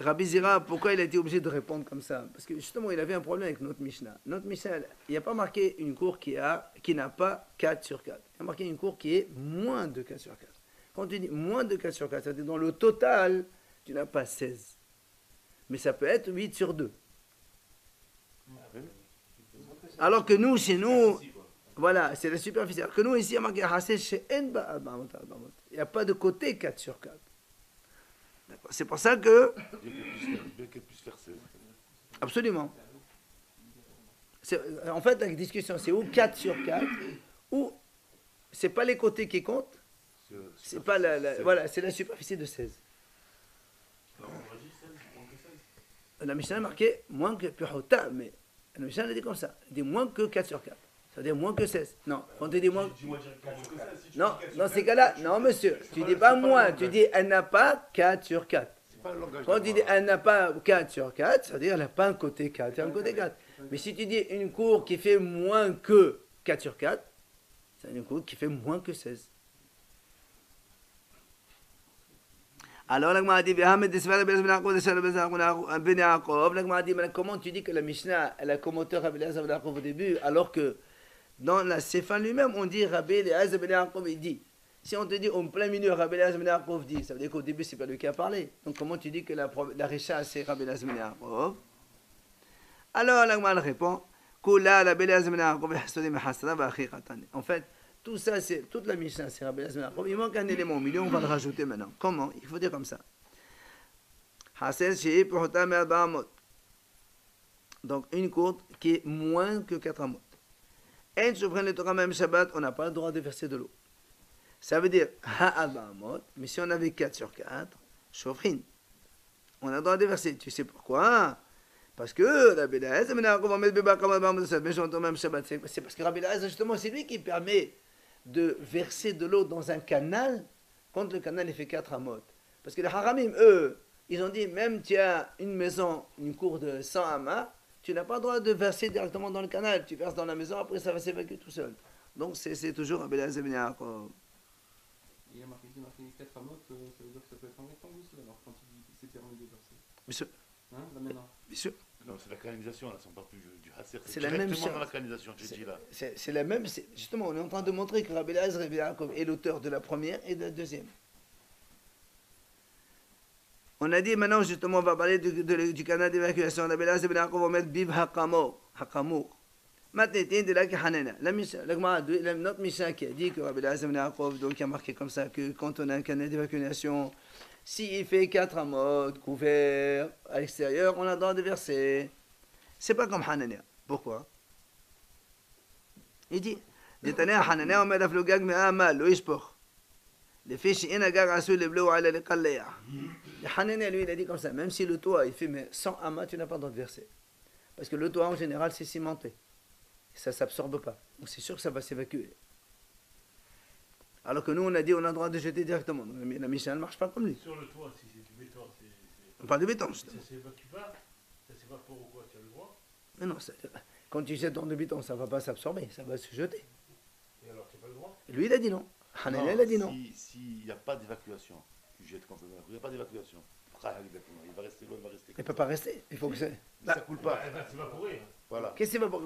Rabbi Zera, pourquoi il a été obligé de répondre comme ça? Parce que justement, il avait un problème avec notre Mishnah. Notre Mishnah, il n'y a pas marqué une cour qui n'a pas 4 sur 4. Il y a marqué une cour qui est moins de 4 sur 4. Quand tu dis moins de 4 sur 4, c'est-à-dire dans le total, tu n'as pas 16. Mais ça peut être 8 sur 2. Alors que nous, chez nous, voilà, c'est la superficie. Alors que nous, ici, il y a marqué il n'y a pas de côté 4 sur 4. C'est pour ça que... Bien qu'elle puisse faire 16. Absolument. En fait, la discussion, c'est ou 4 sur 4, ou c'est pas les côtés qui comptent, c'est pas voilà, c'est la superficie de 16. La Mishnah a marqué moins que Puhota, mais la Mishnah a dit comme ça, elle dit moins que 4 sur 4. Ça veut dire moins que 16. Non, quand tu dis moins... Dis-moi directement que ça. Si tu Non, dis 4 dans sur ces 4, cas-là, non monsieur, tu dis pas moins, tu dis elle n'a pas 4 sur 4. C'est pas le langage. Quand tu dis elle n'a pas 4 sur 4, ça veut dire elle n'a pas un côté 4, elle a un côté 4. Mais si tu dis une cour qui fait moins que 4 sur 4, c'est une cour qui fait moins que 16. Alors, comment tu dis que la Mishnah, elle a commenté Rabbi Eliezer ben Yaakov au début, alors que dans la Sefa lui-même, on dit Rabbi Eliezer ben Yaakov, il dit. Si on te dit en plein milieu, Rabbi Eliezer ben Yaakov dit, ça veut dire qu'au début, c'est pas lui qui a parlé. Donc, comment tu dis que la Risha, c'est Rabbi Eliezer ben Yaakov? Alors, l'Agma répond, en fait, tout ça, c'est toute la Mishnah, c'est Rabbi Eliezer ben Yaakov. Il manque un élément au milieu, on va le rajouter maintenant. Comment? Il faut dire comme ça. Donc, une courte qui est moins que 4 amot. Et je prends le Torah même Shabbat, on n'a pas le droit de verser de l'eau. Ça veut dire, mais si on avait 4 sur 4, Shofrin, on a le droit de verser. Tu sais pourquoi? Parce que Rabbi Eliezer ben Yaakov va mettre Beba Kamad Bamad Shabbat. C'est parce que Rabbi Eliezer, justement, c'est lui qui permet de verser de l'eau dans un canal quand le canal il fait 4 amot. Parce que les haramim, eux, ils ont dit, même tu as une maison, une cour de 100 amas, tu n'as pas le droit de verser directement dans le canal. Tu verses dans la maison, après ça va s'évacuer tout seul. Donc c'est toujours Rabbi Eliezer ben Yaakov. Il y a marqué 4 amotes, ça veut dire que ça peut être un rectangle aussi, alors quand il dit que c'est permis de verser. Bien sûr. Hein, là maintenant. Bien sûr. Non, c'est la canalisation, là, c'est pas plus du hasser. C'est la même directement chose. dans la canalisation, tu dis là. C'est la même. Justement, on est en train de montrer que Rabbi Eliezer ben Yaakov est l'auteur de la première et de la deuxième. On a dit maintenant, justement, on va parler du canal d'évacuation. Rabbi Eliezer ben Yaakov va mettre Biv Hakamour. Maintenant, de là qui Hanena. Notre Mishnah qui a dit que Rabbi Eliezer ben Yaakov, donc, a marqué comme ça que quand on a un canal d'évacuation, s'il fait 4 amot couverts à l'extérieur, on a le droit de verser. C'est pas comme Hanania. Pourquoi? Il dit, Détané Hanania, on met la flogag, mais amal, lo ishpoch. Les fiches, il y a un gars qui le bleu à la calléa. Hanania, lui, il a dit comme ça, même si le toit, il fait mais 100 amas, tu n'as pas le droit de verser. Parce que le toit, en général, c'est cimenté. Ça ne s'absorbe pas. Donc c'est sûr que ça va s'évacuer. Alors que nous, on a dit on a le droit de jeter directement. Mais la Mishnah ne marche pas comme lui. Sur le toit, si c'est du béton, On parle de béton. ça s'évacue pas. Ça s'évapore ou quoi? Tu as le droit? Mais non, quand tu jettes dans le béton, ça ne va pas s'absorber, ça va se jeter. Et alors, tu n'as pas le droit? Et lui, il a dit non. Hanania, il a dit non. S'il n'y a pas d'évacuation, tu jettes complètement. Il n'y a pas d'évacuation. Il va rester loin, il va rester. Il ne peut pas rester. Il faut que ça. Ça coule pas. Elle va s'évaporer. Voilà. Qu'est-ce qu'il va pas?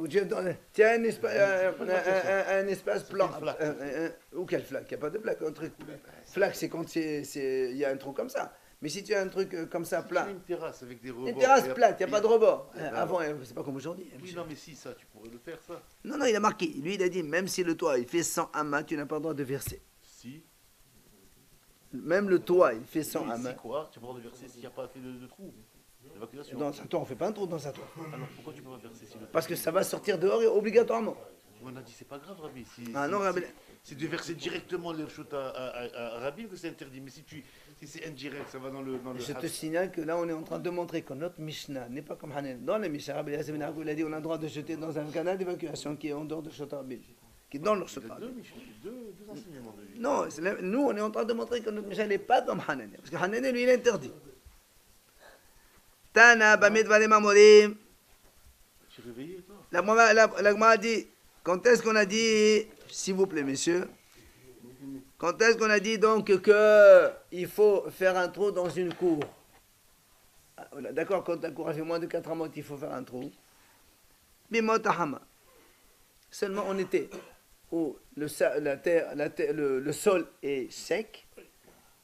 Tu as un espace plat. Ou quelle flaque? Il n'y a pas de flaque. Un truc. Flaque, c'est quand il y a un trou comme ça. Mais si tu as un truc comme ça, plat. Une terrasse avec des rebords. Une terrasse plate, il n'y a pas de rebord. Avant, c'est pas comme aujourd'hui. Oui, non, mais si, ça, tu pourrais le faire, ça. Non, il a marqué. Lui, il a dit, même si le toit, il fait 100 amas, tu n'as pas le droit de verser. Si. Même le toit, il fait 100 Oui, amas. si quoi? Tu peux pas verser s'il n'y a pas fait de trou d'évacuation. Dans un toit, on ne fait pas un trou dans un toit. Alors pourquoi tu peux pas verser si le Parce que ça va sortir dehors obligatoirement. On a dit c'est pas grave, Rabbi. Ah non, Rabbi. C'est de verser directement les chutes à Rabbi que c'est interdit. Mais si c'est indirect, ça va dans le. Je te signale que là, on est en train de montrer que notre Mishnah n'est pas comme Hanan. Dans la Mishnah, Rabbi Eliezer ben Yaakov, il a dit on a le droit de jeter dans un canal d'évacuation qui est en dehors de Shotarbil. Qui est dans le Shotarbil. Deux enseignements de vie. Non, nous, on est en train de montrer que notre Mishnah n'est pas comme Hanan. Parce que Hanan, lui, il est interdit. Tana, Bamid, Valem, Amorim. Tu es réveillé, toi? La Gemara a dit, quand est-ce qu'on a dit, s'il vous plaît, messieurs, quand est-ce qu'on a dit donc qu'il faut faire un trou dans une cour? D'accord, quand la cour a fait moins de 4 amot, il faut faire un trou. Bimot Hama. Seulement en été, où le sol est sec,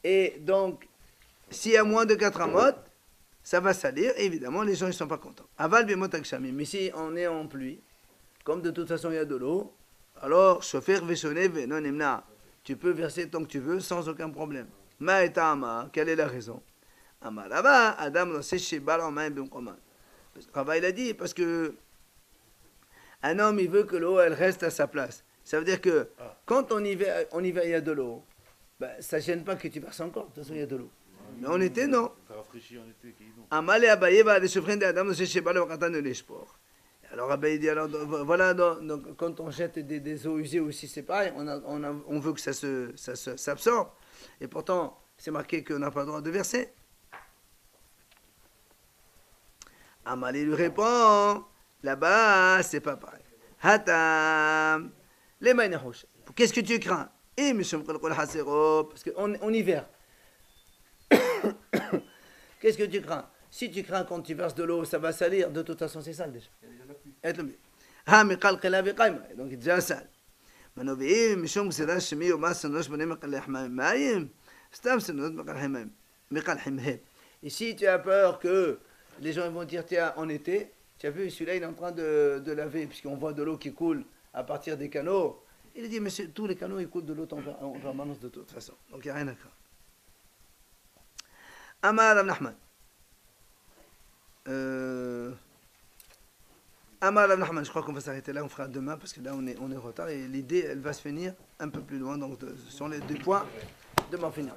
et donc, s'il y a moins de 4 amot, ça va salir, et évidemment, les gens ne sont pas contents. Aval bimot akshami. Mais si on est en pluie, comme de toute façon il y a de l'eau, alors, chauffer veshone venon imna. Tu peux verser tant que tu veux, sans aucun problème. Ma et ama, quelle est la raison? Amarava, Adam no seche bal en main bimkoman. Rava il a dit, parce que un homme, il veut que l'eau, elle reste à sa place. Ça veut dire que quand en hiver, il y a de l'eau, ben, ça ne gêne pas que tu verses encore, de toute façon il y a de l'eau. Mais en été, non. Ça rafraîchit en été, qui non. Amale abaye va aller se prendre Adam no seche bal en katan de l'esport. Alors Rabbi il dit, alors voilà, donc, quand on jette des eaux usées aussi, c'est pareil, on veut que ça s'absorbe. Et pourtant, c'est marqué qu'on n'a pas le droit de verser. Amali lui répond, là-bas, c'est pas pareil. Hatam, les maïnahouch. Qu'est-ce que tu crains? Parce qu'en hiver, qu'est-ce que tu crains? Si tu crains quand tu verses de l'eau, ça va salir, de toute façon c'est sale déjà. Il y a déjà la pluie. Donc il est déjà sale. Et si tu as peur que les gens vont dire, tiens, en été, tu as vu, celui-là il est en train de laver, puisqu'on voit de l'eau qui coule à partir des canaux. Il dit, monsieur, tous les canaux ils coulent de l'eau en permanence de toute façon. Donc il n'y a rien à craindre. Amar Rav Nachman. Amar Rav Nachman, je crois qu'on va s'arrêter là, on fera demain parce que là on est en retard et l'idée elle va se finir un peu plus loin, donc ce sont les 2 points de m'en finir.